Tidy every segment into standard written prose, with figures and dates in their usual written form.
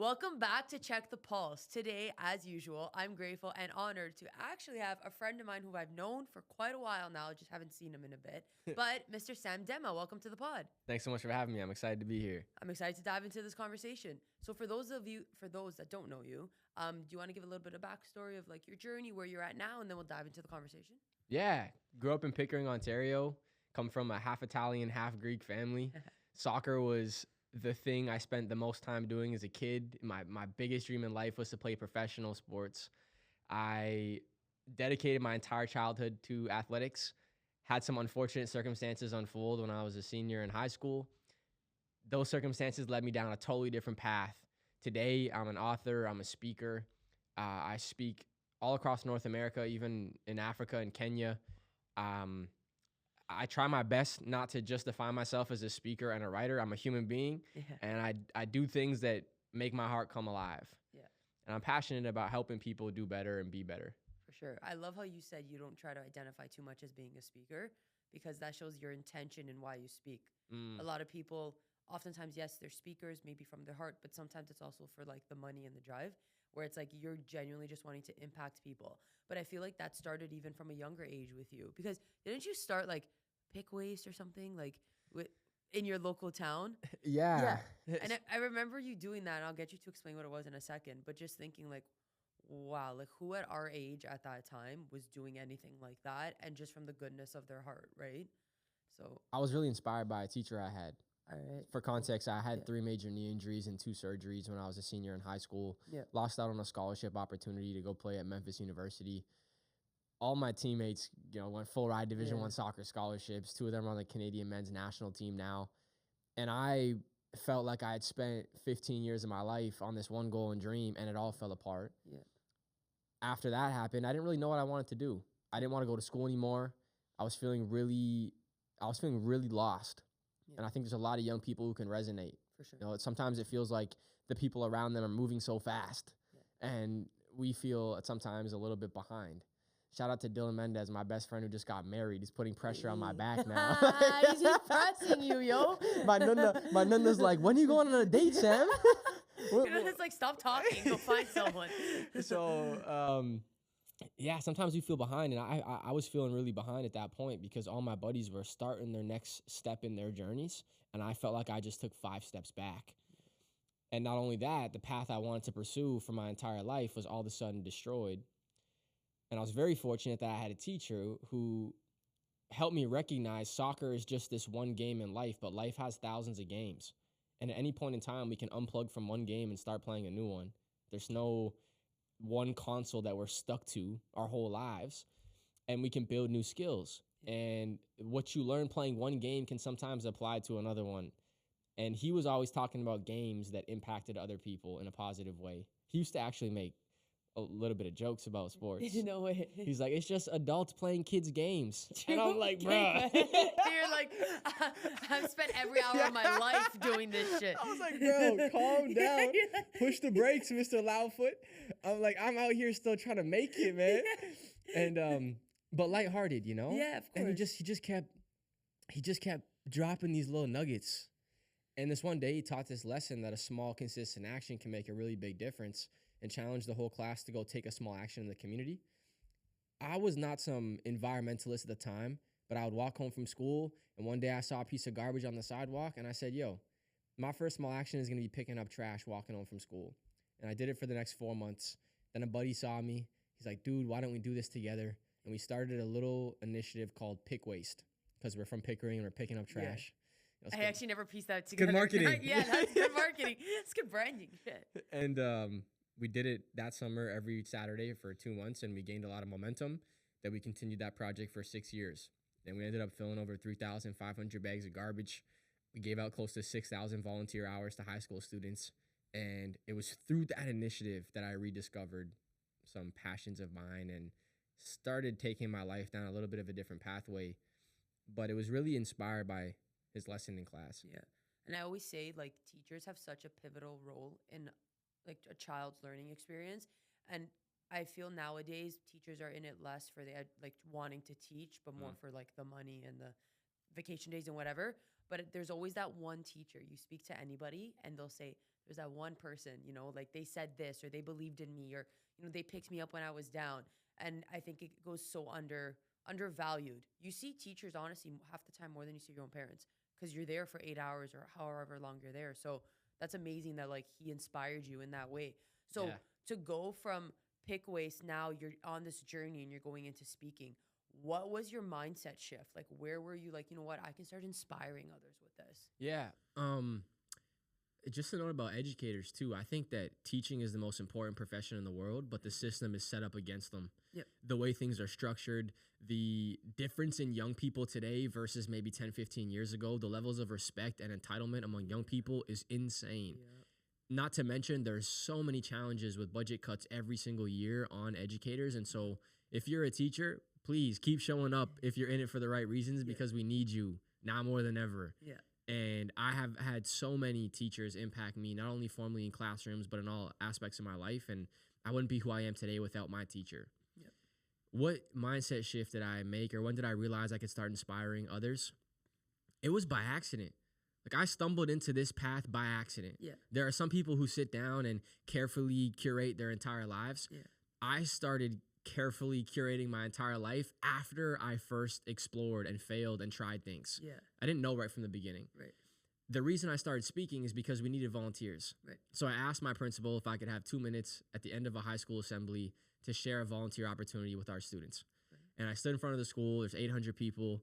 Welcome back to Check the Pulse. Today, as usual, I'm grateful and honored to actually have a friend of mine who I've known for quite a while now, just haven't seen him in a bit. But Mr. Sam Demma, welcome to the pod. Thanks so much for having me. I'm excited to be here. I'm excited to dive into this conversation. So for those that don't know you, do you want to give a little bit of backstory of like your journey, where you're at now, and then we'll dive into the conversation? Yeah, grew up in Pickering, Ontario. Come from a half Italian, half Greek family. Soccer was the thing I spent the most time doing as a kid. My biggest dream in life was to play professional sports. I dedicated my entire childhood to athletics. Had some unfortunate circumstances unfold when I was a senior in high school. Those circumstances led me down a totally different path. Today, I'm an author, I'm a speaker. I speak all across North America, even in Africa and Kenya. I try my best not to just define myself as a speaker and a writer. I'm a human being, and I do things that make my heart come alive. Yeah. And I'm passionate about helping people do better and be better. For sure. I love how you said you don't try to identify too much as being a speaker, because that shows your intention and why you speak. A lot of people, oftentimes, yes, they're speakers, maybe from their heart, but sometimes it's also for like the money and the drive, where it's like you're genuinely just wanting to impact people. But I feel like that started even from a younger age with you, because didn't you start like pick waste or something like in your local town? Yeah. And I remember you doing that, and I'll get you to explain what it was in a second, but just thinking like, wow, like who at our age at that time was doing anything like that, and just from the goodness of their heart, right? So I was really inspired by a teacher I had. All right. For context, I had 3 major knee injuries and 2 surgeries when I was a senior in high school. Yeah. Lost out on a scholarship opportunity to go play at Memphis University. All my teammates, went full ride Division I soccer scholarships. 2 of them are on the Canadian men's national team now. And I felt like I had spent 15 years of my life on this one goal and dream, and it all fell apart. Yeah. After that happened, I didn't really know what I wanted to do. I didn't want to go to school anymore. I was feeling really lost. Yeah. And I think there's a lot of young people who can resonate. For sure. Sometimes it feels like the people around them are moving so fast, and we feel sometimes a little bit behind. Shout out to Dylan Mendez, my best friend who just got married. He's putting pressure on my back now. He's pressing you, yo. My nunna's like, when are you going on a date, Sam? It's like, stop talking, go find someone. So, yeah, sometimes we feel behind, and I was feeling really behind at that point, because all my buddies were starting their next step in their journeys, and I felt like I just took 5 steps back. And not only that, the path I wanted to pursue for my entire life was all of a sudden destroyed. And I was very fortunate that I had a teacher who helped me recognize soccer is just this one game in life, but life has thousands of games. And at any point in time, we can unplug from one game and start playing a new one. There's no one console that we're stuck to our whole lives, and we can build new skills. And what you learn playing one game can sometimes apply to another one. And he was always talking about games that impacted other people in a positive way. He used to actually make a little bit of jokes about sports. No way. He's like, it's just adults playing kids' games. And I'm like, bruh. You're like, I've spent every hour of my life doing this shit. I was like, bro, calm down. Push the brakes, Mr. Loudfoot. I'm like, I'm out here still trying to make it, man. And but lighthearted, Yeah, of course. And he just kept dropping these little nuggets. And this one day he taught this lesson that a small, consistent action can make a really big difference, and challenged the whole class to go take a small action in the community. I was not some environmentalist at the time, but I would walk home from school, and one day I saw a piece of garbage on the sidewalk, and I said, yo, my first small action is going to be picking up trash walking home from school. And I did it for the next 4 months. Then a buddy saw me. He's like, dude, why don't we do this together? And we started a little initiative called Pick Waste, because we're from Pickering and we're picking up trash. Yeah. I actually never pieced that together. Good marketing. Yeah, that's good marketing. It's good branding. Shit. And we did it that summer every Saturday for 2 months, and we gained a lot of momentum that we continued that project for 6 years. And we ended up filling over 3,500 bags of garbage. We gave out close to 6,000 volunteer hours to high school students. And it was through that initiative that I rediscovered some passions of mine and started taking my life down a little bit of a different pathway. But it was really inspired by his lesson in class. Yeah. And I always say, like, teachers have such a pivotal role in like a child's learning experience. And I feel nowadays teachers are in it less for the like wanting to teach, but more for like the money and the vacation days and whatever. But there's always that one teacher. You speak to anybody and they'll say, there's that one person, you know, like they said this or they believed in me or, you know, they picked me up when I was down. And I think it goes so undervalued. You see teachers, honestly, half the time more than you see your own parents because you're there for 8 hours or however long you're there. So that's amazing that like he inspired you in that way. So Yeah. to go from pick waste, now you're on this journey and you're going into speaking. What was your mindset shift? Like, where were you like, you know what, I can start inspiring others with this? Yeah. Just a note about educators too. I think that teaching is the most important profession in the world, but the system is set up against them. Yep. The way things are structured, the difference in young people today versus maybe 10, 15 years ago, the levels of respect and entitlement among young people is insane. Yep. Not to mention there's so many challenges with budget cuts every single year on educators. And so if you're a teacher, please keep showing up if you're in it for the right reasons, because we need you now more than ever. Yeah. And I have had so many teachers impact me, not only formally in classrooms, but in all aspects of my life. And I wouldn't be who I am today without my teacher. Yep. What mindset shift did I make, or when did I realize I could start inspiring others? It was by accident. Like, I stumbled into this path by accident. Yeah. There are some people who sit down and carefully curate their entire lives. Yeah. I started carefully curating my entire life after I first explored and failed and tried things. Yeah. I didn't know right from the beginning. Right. The reason I started speaking is because we needed volunteers. Right. So I asked my principal if I could have 2 minutes at the end of a high school assembly to share a volunteer opportunity with our students. Right. And I stood in front of the school. There's 800 people.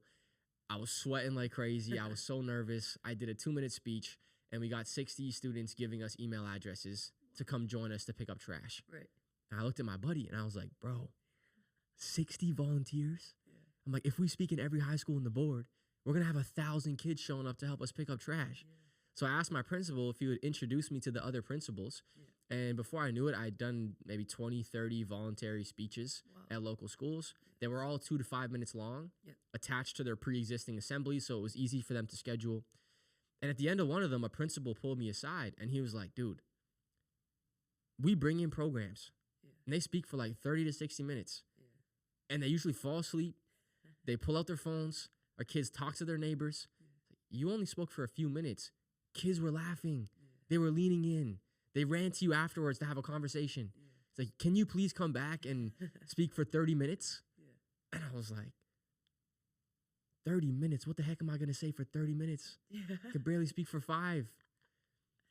I was sweating like crazy. I was so nervous. I did a 2-minute speech, and we got 60 students giving us email addresses to come join us to pick up trash. Right. And I looked at my buddy, and I was like, bro, 60 volunteers? Yeah. I'm like, if we speak in every high school in the board, we're going to have 1,000 kids showing up to help us pick up trash. Yeah. So I asked my principal if he would introduce me to the other principals. Yeah. And before I knew it, I'd done maybe 20, 30 voluntary speeches at local schools. They were all 2 to 5 minutes long, attached to their pre-existing assemblies, so it was easy for them to schedule. And at the end of one of them, a principal pulled me aside, and he was like, dude, we bring in programs, and they speak for like 30 to 60 minutes. And they usually fall asleep. They pull out their phones. Our kids talk to their neighbors. You only spoke for a few minutes. Kids were laughing. They were leaning in. They ran to you afterwards to have a conversation. It's like, can you please come back and speak for 30 minutes? And I was like, 30 minutes? What the heck am I going to say for 30 minutes? I could barely speak for 5.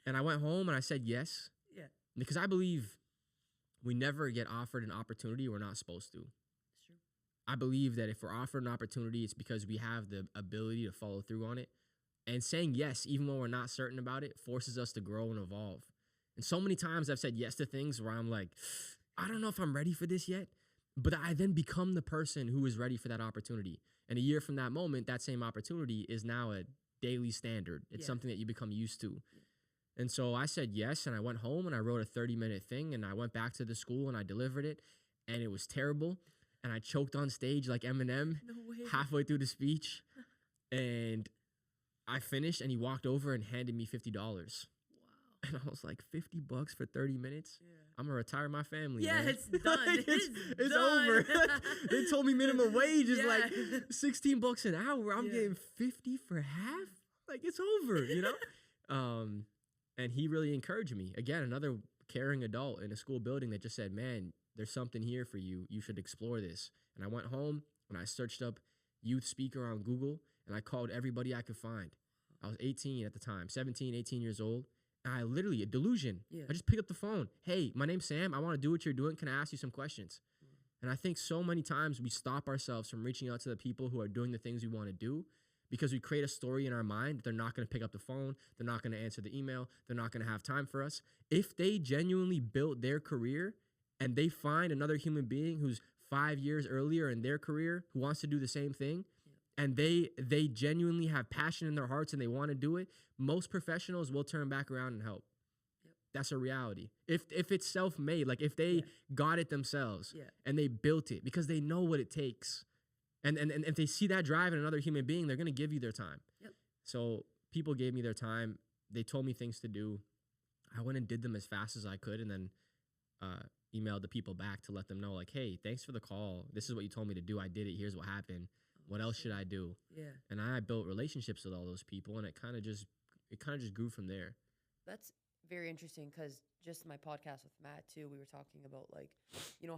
And I went home and I said yes. Yeah. Because I believe we never get offered an opportunity we're not supposed to. It's true. I believe that if we're offered an opportunity, it's because we have the ability to follow through on it. And saying yes, even when we're not certain about it, forces us to grow and evolve. And so many times I've said yes to things where I'm like, I don't know if I'm ready for this yet. But I then become the person who is ready for that opportunity. And a year from that moment, that same opportunity is now a daily standard. It's something that you become used to. And so I said yes, and I went home and I wrote a 30-minute thing, and I went back to the school and I delivered it, and it was terrible. And I choked on stage like Eminem halfway through the speech. And I finished, and he walked over and handed me $50. Wow. And I was like, $50 for 30 minutes? Yeah. I'm going to retire my family. Yeah, man. it's done. It's over. They told me minimum wage is like $16 an hour. I'm getting 50 for half? Like, it's over, you know? And he really encouraged me. Again, another caring adult in a school building that just said, man, there's something here for you. You should explore this. And I went home and I searched up youth speaker on Google, and I called everybody I could find. I was 18 at the time, 17, 18 years old. And I literally, a delusion. I just picked up the phone. Hey, my name's Sam. I want to do what you're doing. Can I ask you some questions? And I think so many times we stop ourselves from reaching out to the people who are doing the things we want to do because we create a story in our mind that they're not going to pick up the phone. They're not going to answer the email. They're not going to have time for us. If they genuinely built their career and they find another human being who's 5 years earlier in their career who wants to do the same thing, and they genuinely have passion in their hearts and they want to do it, most professionals will turn back around and help. That's a reality. If it's self-made, like if they got it themselves and they built it because they know what it takes, and if they see that drive in another human being, they're going to give you their time. So people gave me their time. They told me things to do. I went and did them as fast as I could, and then emailed the people back to let them know, like, hey, thanks for the call. This is what you told me to do. I did it. Here's what happened. What else should I do? And I built relationships with all those people, and it kind of just grew from there. That's very interesting because just my podcast with Matt too, we were talking about like,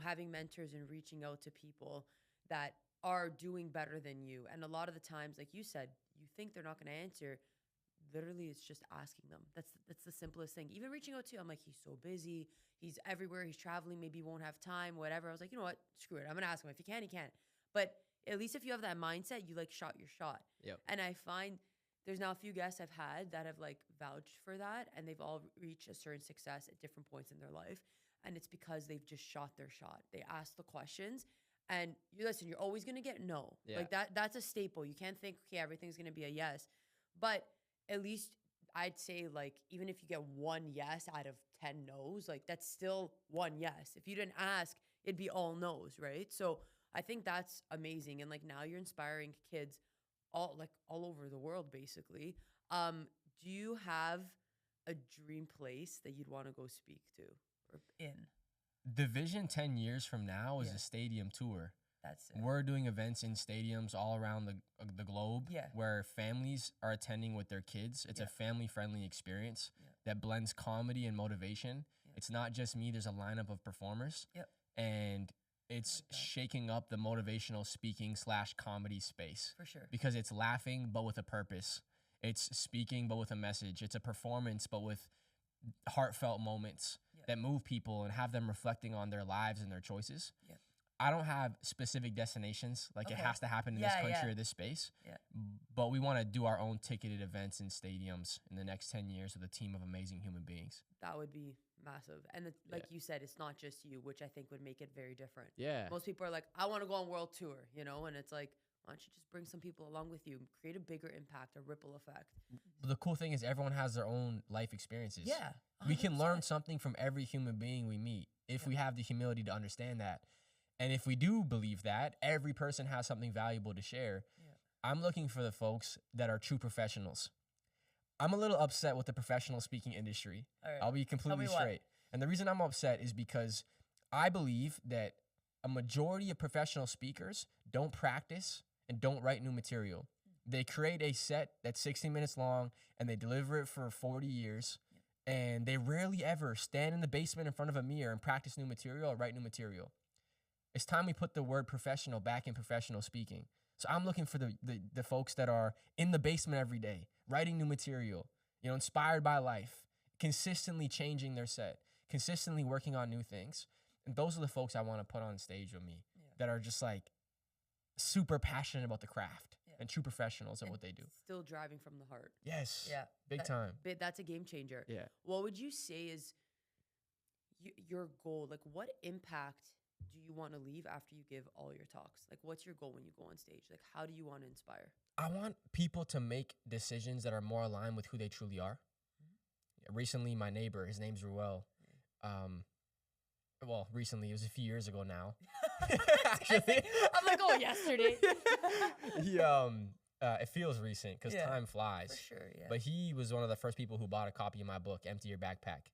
having mentors and reaching out to people that are doing better than you. And a lot of the times, like you said, you think they're not going to answer. Literally, it's just asking them. That's the simplest thing. Even reaching out to you, I'm like, he's so busy. He's everywhere. He's traveling. Maybe he won't have time, whatever. I was like, you know what? Screw it. I'm going to ask him. If he can, he can. But at least if you have that mindset, you like shot your shot. Yep. And I find there's now a few guests I've had that have like vouched for that, and they've all reached a certain success at different points in their life. And it's because they've just shot their shot. They asked the questions, and you listen, you're always going to get no. Yeah. Like that's a staple. You can't think, okay, everything's going to be a yes. But at least I'd say, like, even if you get one yes out of 10 no's, like that's still one yes. If you didn't ask, it'd be all no's, right? So I think that's amazing. And like now you're inspiring kids all over the world, basically. Do you have a dream place that you'd want to go speak to or in? The vision 10 years from now is Yeah. a stadium tour. That's it. We're doing events in stadiums all around the globe, Yeah. where families are attending with their kids. It's Yeah. a family-friendly experience Yeah. that blends comedy and motivation. Yeah. It's not just me. There's a lineup of performers. Yep. And it's that. shaking up the motivational speaking / comedy space. For sure. Because it's laughing, but with a purpose. It's speaking, but with a message. It's a performance, but with heartfelt moments Yeah. that move people and have them reflecting on their lives and their choices. Yeah. I don't have specific destinations, like it Okay. has to happen in Yeah, this country yeah. or this space. Yeah. But we want to do our own ticketed events in stadiums in the next 10 years with a team of amazing human beings. That would be massive. And like you said, it's not just you, which I think would make it very different. Yeah. Most people are like, I want to go on world tour, and it's like, why don't you just bring some people along with you, create a bigger impact, a ripple effect. But the cool thing is everyone has their own life experiences. Yeah. We can 100%. learn something from every human being we meet if we have the humility to understand that. And if we do believe that every person has something valuable to share, Yeah. I'm looking for the folks that are true professionals. I'm a little upset with the professional speaking industry. All right. I'll be completely me why. straight. And the reason I'm upset is because I believe that a majority of professional speakers don't practice and don't write new material. They create a set that's 60 minutes long and they deliver it for 40 years. And they rarely ever stand in the basement in front of a mirror and practice new material or write new material. It's time we put the word professional back in professional speaking. So I'm looking for the folks that are in the basement every day, writing new material, inspired by life, consistently changing their set, consistently working on new things. And those are the folks I want to put on stage with me that are just like super passionate about the craft and true professionals at what they do. Still driving from the heart. Yes. Yeah. Big time. That's a game changer. Yeah. What would you say is your goal? Like, what impact do you want to leave after you give all your talks? Like, what's your goal when you go on stage? Like, how do you want to inspire? I want people to make decisions that are more aligned with who they truly are. Recently, my neighbor, his name's Ruel. Recently, it was a few years ago now. Actually, I'm like, oh, yesterday. It feels recent because time flies. For sure, yeah. But he was one of the first people who bought a copy of my book, Empty Your Backpack.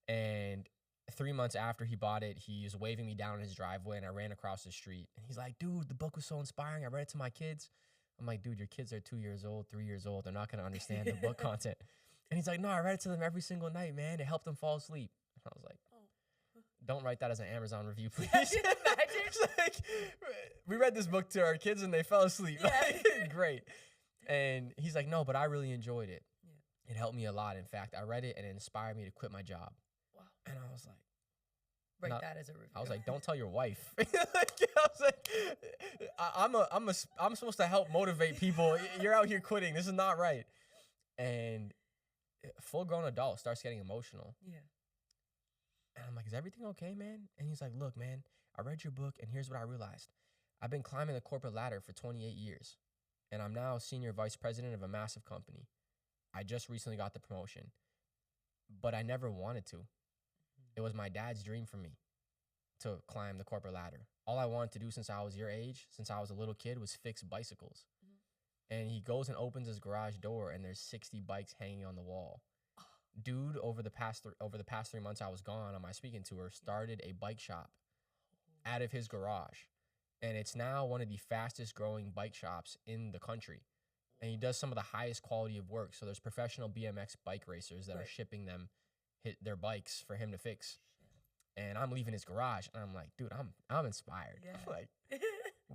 And 3 months after he bought it, he was waving me down in his driveway, and I ran across the street. And he's like, dude, the book was so inspiring. I read it to my kids. I'm like, dude, your kids are 2 years old, 3 years old. They're not going to understand the book content. And he's like, no, I read it to them every single night, man. It helped them fall asleep. And I was like, don't write that as an Amazon review, please. Like, we read this book to our kids and they fell asleep. Great. And he's like, no, but I really enjoyed it. Yeah. It helped me a lot. In fact, I read it and it inspired me to quit my job. Wow. And I was like, write that as a review. I was like, don't tell your wife. I was like, I'm supposed to help motivate people. You're out here quitting. This is not right. And a full-grown adult starts getting emotional. Yeah. And I'm like, is everything okay, man? And he's like, look, man, I read your book, and here's what I realized. I've been climbing the corporate ladder for 28 years, and I'm now senior vice president of a massive company. I just recently got the promotion, but I never wanted to. It was my dad's dream for me to climb the corporate ladder. All I wanted to do since I was your age, since I was a little kid, was fix bicycles. And he goes and opens his garage door, and there's 60 bikes hanging on the wall. Dude, over the past 3 months I was gone on my speaking tour, started a bike shop out of his garage. And it's now one of the fastest growing bike shops in the country. And he does some of the highest quality of work. So there's professional BMX bike racers that are shipping them their bikes for him to fix. And I'm leaving his garage, and I'm like, dude, I'm inspired. Yeah.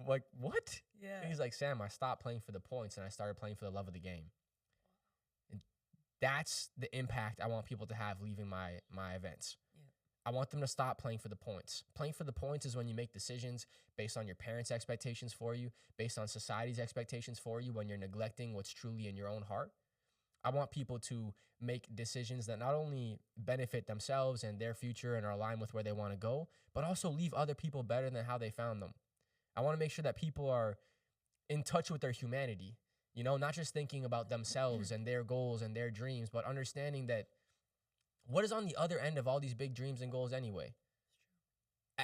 like what? Yeah. And he's like, Sam, I stopped playing for the points and I started playing for the love of the game. And that's the impact I want people to have leaving my events. Yeah. I want them to stop playing for the points. Playing for the points is when you make decisions based on your parents' expectations for you, based on society's expectations for you, when you're neglecting what's truly in your own heart. I want people to make decisions that not only benefit themselves and their future and are aligned with where they want to go, but also leave other people better than how they found them. I want to make sure that people are in touch with their humanity, not just thinking about themselves and their goals and their dreams, but understanding that what is on the other end of all these big dreams and goals anyway?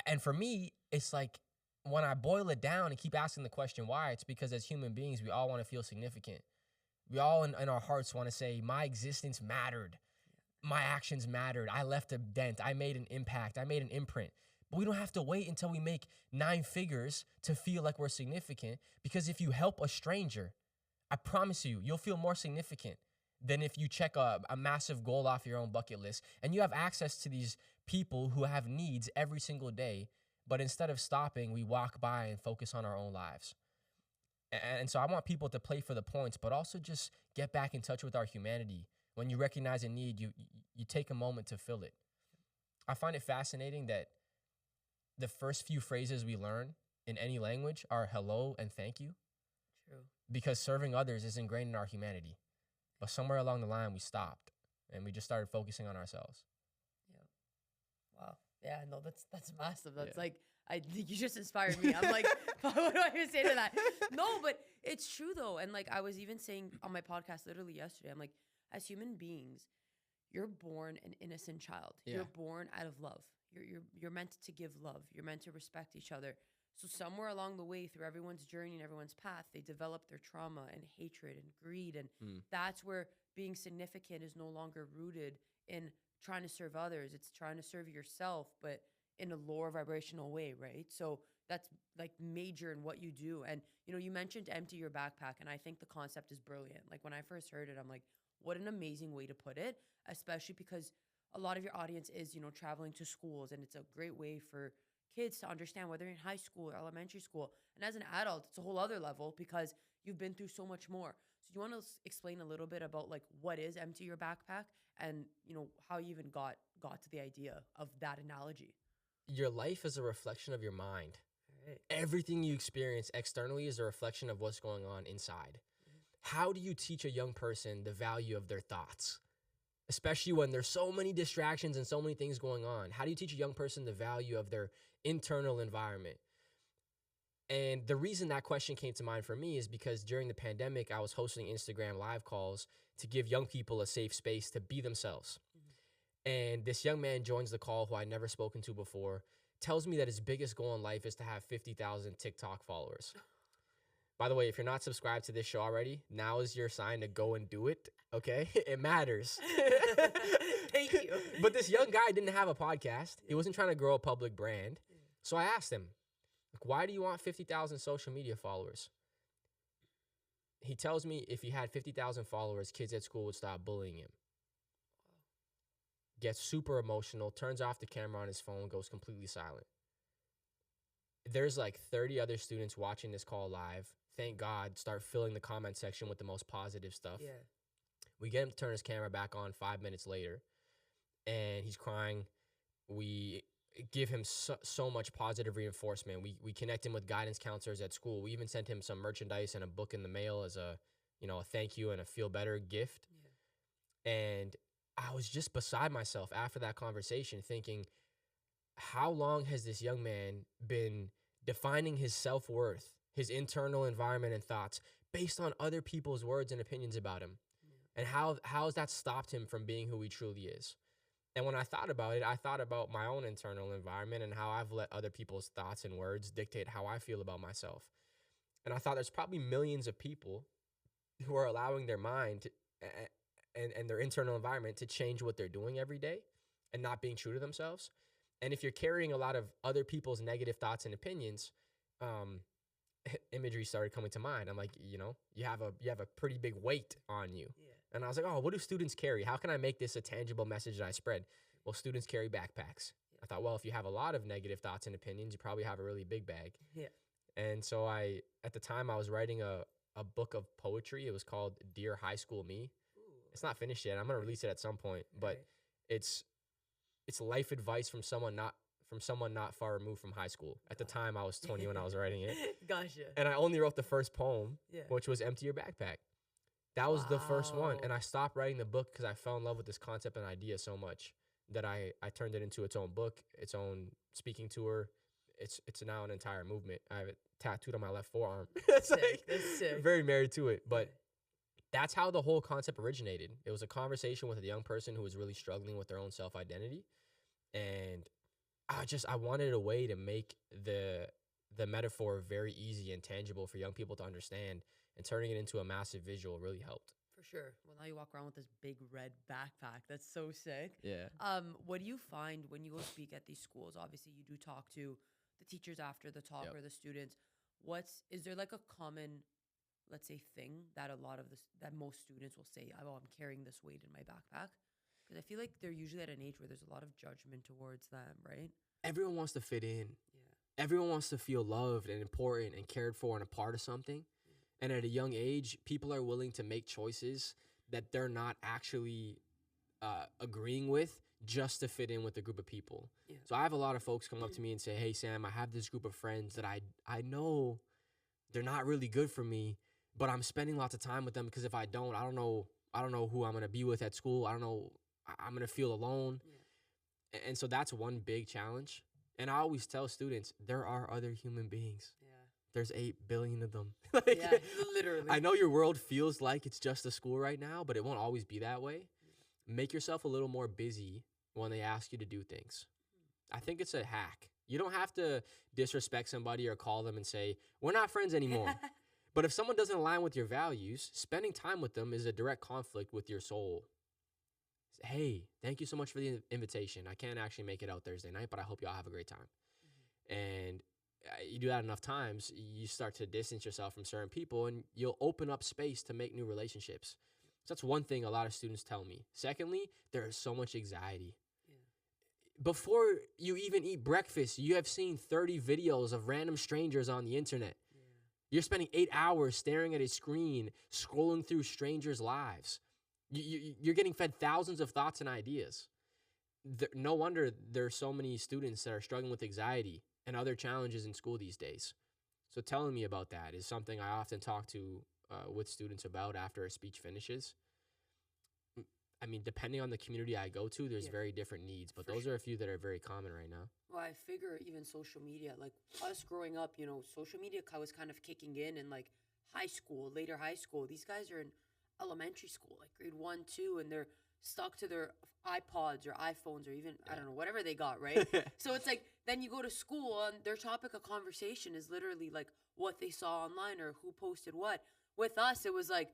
And for me, it's like when I boil it down and keep asking the question why, it's because as human beings, we all want to feel significant. We all in our hearts want to say, my existence mattered. My actions mattered. I left a dent. I made an impact. I made an imprint. But we don't have to wait until we make 9 figures to feel like we're significant, because if you help a stranger, I promise you'll feel more significant than if you check a massive goal off your own bucket list and you have access to these people who have needs every single day. But instead of stopping, we walk by and focus on our own lives. And so I want people to play for the points, but also just get back in touch with our humanity. When you recognize a need, you take a moment to fill it. I find it fascinating that the first few phrases we learn in any language are hello and thank you. True. Because serving others is ingrained in our humanity. But somewhere along the line, we stopped and we just started focusing on ourselves. Yeah. Wow. Yeah, no, that's massive. That's I think you just inspired me. I'm like, what do I even say to that? No, but it's true though. And like I was even saying on my podcast literally yesterday, I'm like, as human beings, you're born an innocent child. Yeah. You're born out of love. You're meant to give love. You're meant to respect each other. So somewhere along the way, through everyone's journey and everyone's path, they develop their trauma and hatred and greed. And that's where being significant is no longer rooted in trying to serve others. It's trying to serve yourself, but in a lower vibrational way, right? So that's like major in what you do. And, you mentioned empty your backpack. And I think the concept is brilliant. Like when I first heard it, I'm like, what an amazing way to put it, especially because a lot of your audience is, traveling to schools. And it's a great way for kids to understand whether in high school or elementary school. And as an adult, it's a whole other level because you've been through so much more. So you want to explain a little bit about like what is empty your backpack and, how you even got to the idea of that analogy? Your life is a reflection of your mind. Right. Everything you experience externally is a reflection of what's going on inside. How do you teach a young person the value of their thoughts? Especially when there's so many distractions and so many things going on. How do you teach a young person the value of their internal environment? And the reason that question came to mind for me is because during the pandemic, I was hosting Instagram live calls to give young people a safe space to be themselves. And this young man joins the call who I'd never spoken to before, tells me that his biggest goal in life is to have 50,000 TikTok followers. By the way, if you're not subscribed to this show already, now is your sign to go and do it, okay? It matters. Thank you. But this young guy didn't have a podcast. He wasn't trying to grow a public brand. So I asked him, like, why do you want 50,000 social media followers? He tells me if he had 50,000 followers, kids at school would stop bullying him. Gets super emotional, turns off the camera on his phone, goes completely silent. There's like 30 other students watching this call live. Thank God, start filling the comment section with the most positive stuff. Yeah. We get him to turn his camera back on 5 minutes later, and he's crying. We give him so much positive reinforcement. We connect him with guidance counselors at school. We even sent him some merchandise and a book in the mail as a thank you and a feel better gift. Yeah. And I was just beside myself after that conversation thinking, how long has this young man been defining his self-worth, his internal environment and thoughts based on other people's words and opinions about him? Yeah. And how has that stopped him from being who he truly is? And when I thought about it, I thought about my own internal environment and how I've let other people's thoughts and words dictate how I feel about myself. And I thought there's probably millions of people who are allowing their mind and their internal environment to change what they're doing every day and not being true to themselves. And if you're carrying a lot of other people's negative thoughts and opinions, imagery started coming to mind. I'm like, you have a pretty big weight on you. Yeah. And I was like, oh, what do students carry? How can I make this a tangible message that I spread? Well, students carry backpacks. I thought, well, if you have a lot of negative thoughts and opinions, you probably have a really big bag. Yeah. And so at the time, I was writing a book of poetry. It was called Dear High School Me. Ooh. It's not finished yet. I'm going to release it at some point. But Right. it's life advice from someone not far removed from high school. At the time, I was 20 when I was writing it. Gotcha. And I only wrote the first poem, Yeah. which was Empty Your Backpack. That was the first one. Wow. And I stopped writing the book because I fell in love with this concept and idea so much that I turned it into its own book, its own speaking tour. It's now an entire movement. I have it tattooed on my left forearm. It's Sick. That's sick. very married to it. But that's how the whole concept originated. It was a conversation with a young person who was really struggling with their own self-identity. And I wanted a way to make the metaphor very easy and tangible for young people to understand, and turning it into a massive visual really helped. For sure. Well, now you walk around with this big red backpack. That's so sick. Yeah. What do you find when you go speak at these schools? Obviously, you do talk to the teachers after the talk or the students. Is there like a common, let's say, thing that that most students will say, oh, I'm carrying this weight in my backpack? Because I feel like they're usually at an age where there's a lot of judgment towards them, right? Everyone wants to fit in. Yeah. Everyone wants to feel loved and important and cared for and a part of something. And at a young age, people are willing to make choices that they're not actually agreeing with just to fit in with a group of people. Yeah. So I have a lot of folks come up to me and say, hey, Sam, I have this group of friends that I know they're not really good for me, but I'm spending lots of time with them because if I don't know who I'm going to be with at school. I don't know. I'm going to feel alone. Yeah. And so that's one big challenge. And I always tell students, there are other human beings. Yeah. There's 8 billion of them. Yeah, literally. I know your world feels like it's just a school right now, but it won't always be that way. Yeah. Make yourself a little more busy when they ask you to do things. I think it's a hack. You don't have to disrespect somebody or call them and say, we're not friends anymore. But if someone doesn't align with your values, spending time with them is a direct conflict with your soul. Hey, thank you so much for the invitation. I can't actually make it out Thursday night, but I hope you all have a great time. Mm-hmm. And you do that enough times, you start to distance yourself from certain people, and you'll open up space to make new relationships. So that's one thing a lot of students tell me. Secondly, there is so much anxiety. Yeah. Before you even eat breakfast, you have seen 30 videos of random strangers on the internet. Yeah. You're spending 8 hours staring at a screen, scrolling through strangers' lives. You're getting fed thousands of thoughts and ideas. No wonder there are so many students that are struggling with anxiety and other challenges in school these days. So telling me about that is something I often talk to with students about after a speech finishes. I mean, depending on the community I go to, there's very different needs, but those are a few that are very common right now. Well, I figure even social media, like us growing up, social media was kind of kicking in like later high school. These guys are in elementary school, like grade 1, 2, and they're stuck to their iPods or iPhones or even, I don't know, whatever they got, right? So it's like, then you go to school and their topic of conversation is literally like what they saw online or who posted what. With us, it was like,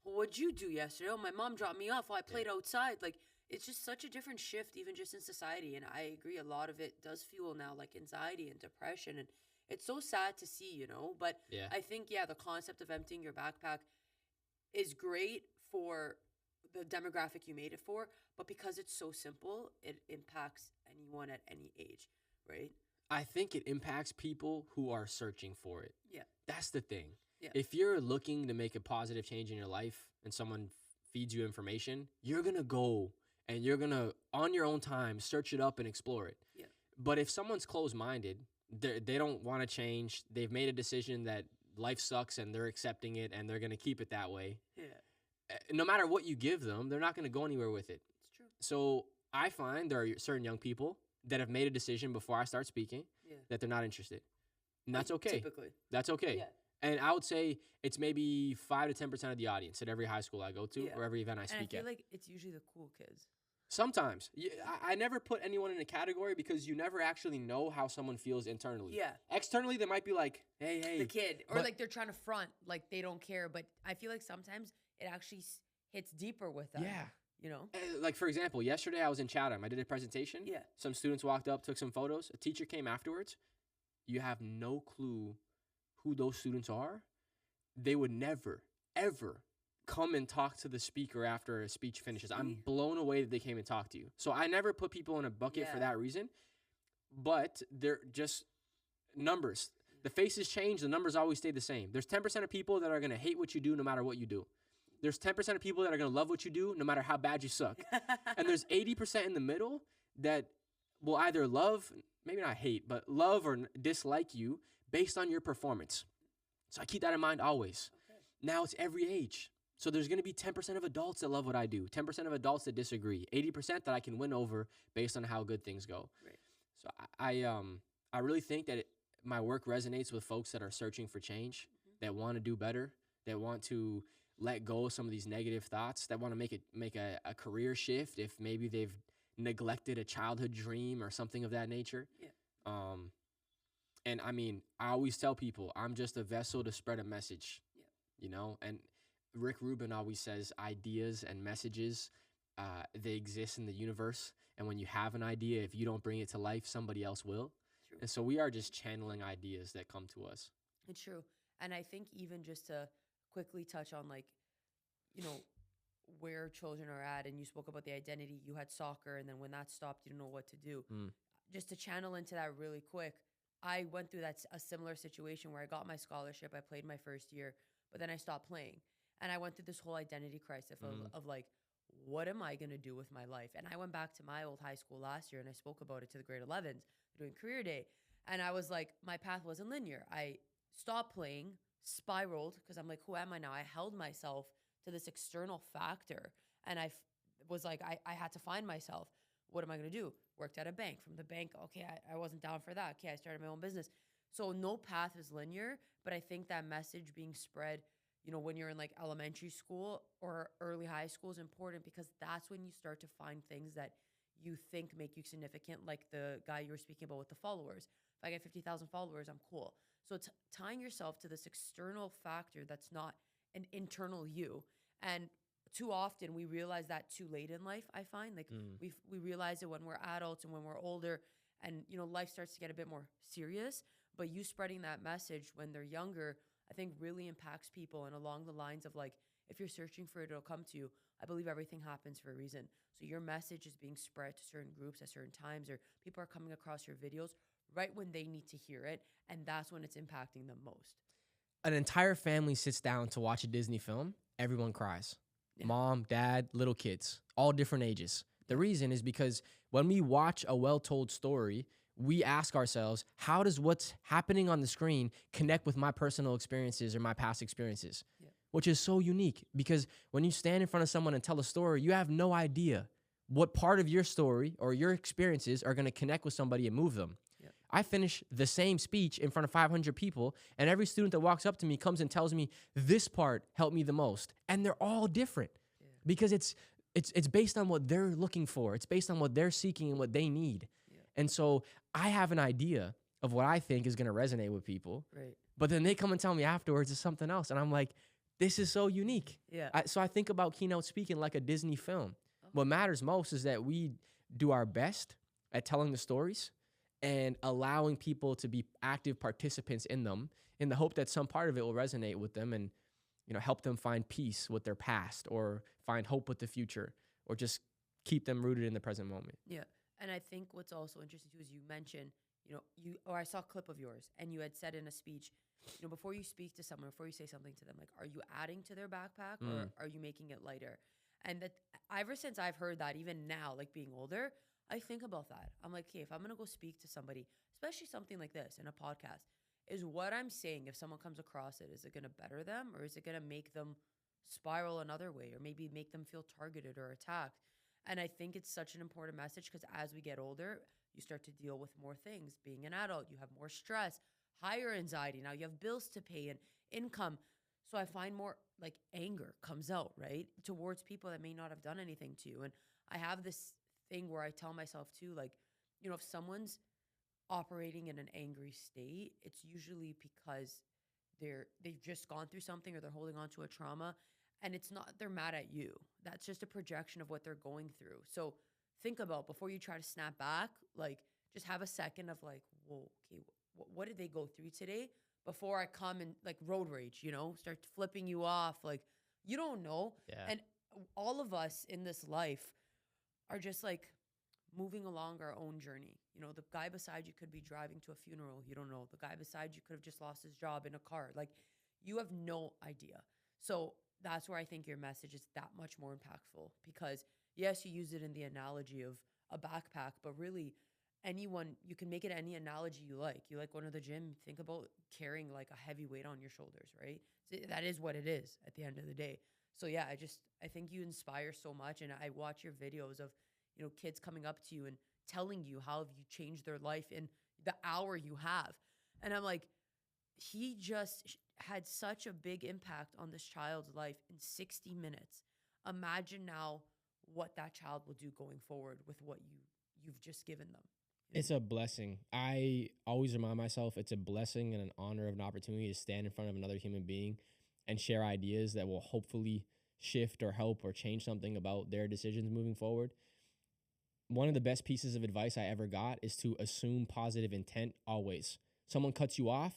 well, what'd you do yesterday? Oh, my mom dropped me off. Oh, I played outside. Like, it's just such a different shift, even just in society. And I agree, a lot of it does fuel now, like anxiety and depression. And it's so sad to see, but I think, the concept of emptying your backpack is great for the demographic you made it for, but because it's so simple, it impacts anyone at any age, right? I think it impacts people who are searching for it. Yeah. That's the thing. Yeah. If you're looking to make a positive change in your life and someone feeds you information, you're going to go and you're going to, on your own time, search it up and explore it. Yeah. But if someone's closed-minded, they don't want to change, they've made a decision that life sucks and they're accepting it and they're going to keep it that way. Yeah. No matter what you give them, they're not going to go anywhere with it. It's true. So I find there are certain young people that have made a decision before I start speaking that they're not interested. And that's okay. Typically. That's okay. Yeah. And I would say it's maybe 5 to 10% of the audience at every high school I go to or every event I speak at. And I feel like it's usually the cool kids. Sometimes. I never put anyone in a category because you never actually know how someone feels internally. Yeah. Externally, they might be like, hey. The kid. Or like they're trying to front, like they don't care. But I feel like sometimes it actually hits deeper with them. Yeah. Like, for example, yesterday I was in Chatham. I did a presentation. Yeah. Some students walked up, took some photos. A teacher came afterwards. You have no clue who those students are. They would never, ever come and talk to the speaker after a speech finishes. I'm blown away that they came and talked to you. So I never put people in a bucket for that reason, but they're just numbers. The faces change, the numbers always stay the same. There's 10% of people that are going to hate what you do no matter what you do. There's 10% of people that are going to love what you do no matter how bad you suck. And there's 80% in the middle that will either love, maybe not hate, but love or dislike you based on your performance. So I keep that in mind always. Okay. Now it's every age. So there's going to be 10% of adults that love what I do, 10% of adults that disagree, 80% that I can win over based on how good things go. Right. So I really think that my work resonates with folks that are searching for change, that want to do better, that want to let go of some of these negative thoughts, that want to make a career shift if maybe they've neglected a childhood dream or something of that nature. Yeah. And I mean, I always tell people I'm just a vessel to spread a message, you know, and Rick Rubin always says ideas and messages, they exist in the universe. And when you have an idea, if you don't bring it to life, somebody else will. True. And so we are just channeling ideas that come to us. It's true. And I think even just to quickly touch on, like, you know, where children are at, and you spoke about the identity, you had soccer, and then when that stopped, you didn't know what to do. Just to channel into that really quick, I went through a similar situation where I got my scholarship, I played my first year, but then I stopped playing. And I went through this whole identity crisis of like, what am I going to do with my life? And I went back to my old high school last year and I spoke about it to the grade 11s doing career day. And I was like, my path wasn't linear. I stopped playing, spiraled, because I'm like, who am I now? I held myself to this external factor. And I was like, I had to find myself. What am I going to do? Worked at a bank. From the bank, okay, I wasn't down for that. Okay, I started my own business. So no path is linear, but I think that message being spread, you know, when you're in like elementary school or early high school is important, because that's when you start to find things that you think make you significant, like the guy you were speaking about with the followers. If I get 50,000 followers, I'm cool. So it's tying yourself to this external factor that's not an internal you. And too often we realize that too late in life, I find. Like we realize it when we're adults and when we're older, and, you know, life starts to get a bit more serious. But you spreading that message when they're younger, I think really impacts people. And along the lines of like, if you're searching for it, it'll come to you. I believe everything happens for a reason. So your message is being spread to certain groups at certain times, or people are coming across your videos right when they need to hear it. And that's when it's impacting them most. An entire family sits down to watch a Disney film. Everyone cries. Yeah. Mom, dad, little kids, all different ages. The reason is because when we watch a well-told story, we ask ourselves, how does what's happening on the screen connect with my personal experiences or my past experiences? Yeah. Which is so unique, because when you stand in front of someone and tell a story, you have no idea what part of your story or your experiences are going to connect with somebody and move them. Yeah. I finish the same speech in front of 500 people, and every student that walks up to me comes and tells me, this part helped me the most. And they're all different because it's based on what they're looking for. It's based on what they're seeking and what they need. Yeah. And so I have an idea of what I think is going to resonate with people. Right. But then they come and tell me afterwards it's something else. And I'm like, this is so unique. Yeah. So I think about keynote speaking like a Disney film. Oh. What matters most is that we do our best at telling the stories and allowing people to be active participants in them, in the hope that some part of it will resonate with them and, you know, help them find peace with their past, or find hope with the future, or just keep them rooted in the present moment. Yeah. And I think what's also interesting too is you mentioned, you know, I saw a clip of yours and you had said in a speech, you know, before you speak to someone, before you say something to them, like, are you adding to their backpack or are you making it lighter? And that ever since I've heard that, even now, like being older, I think about that. I'm like, okay, if I'm going to go speak to somebody, especially something like this in a podcast, is what I'm saying, if someone comes across it, is it going to better them, or is it going to make them spiral another way, or maybe make them feel targeted or attacked? And I think it's such an important message, because as we get older, you start to deal with more things. Being an adult, you have more stress, higher anxiety. Now you have bills to pay and income. So I find more like anger comes out, right, towards people that may not have done anything to you. And I have this thing where I tell myself too, like, you know, if someone's operating in an angry state, it's usually because they've just gone through something, or they're holding on to a trauma, and it's not, they're mad at you. That's just a projection of what they're going through. So think about, before you try to snap back, like, just have a second of like, whoa, okay, what did they go through today, before I come and like road rage, you know, start flipping you off, like You don't know. Yeah. And all of us in this life are just like moving along our own journey. You know, the guy beside you could be driving to a funeral. You don't know. The guy beside you could have just lost his job in a car. Like, you have no idea. So that's where I think your message is that much more impactful, because yes, you use it in the analogy of a backpack, but really anyone, you can make it any analogy you like. You like going to the gym, think about carrying like a heavy weight on your shoulders, right? So that is what it is at the end of the day. So yeah, I think you inspire so much. And I watch your videos of, you know, kids coming up to you and telling you how you changed their life in the hour you have. And I'm like, he just had such a big impact on this child's life in 60 minutes. Imagine now what that child will do going forward with what you've just given them. It's a blessing. I always remind myself it's a blessing and an honor of an opportunity to stand in front of another human being and share ideas that will hopefully shift or help or change something about their decisions moving forward. One of the best pieces of advice I ever got is to assume positive intent always. Someone cuts you off,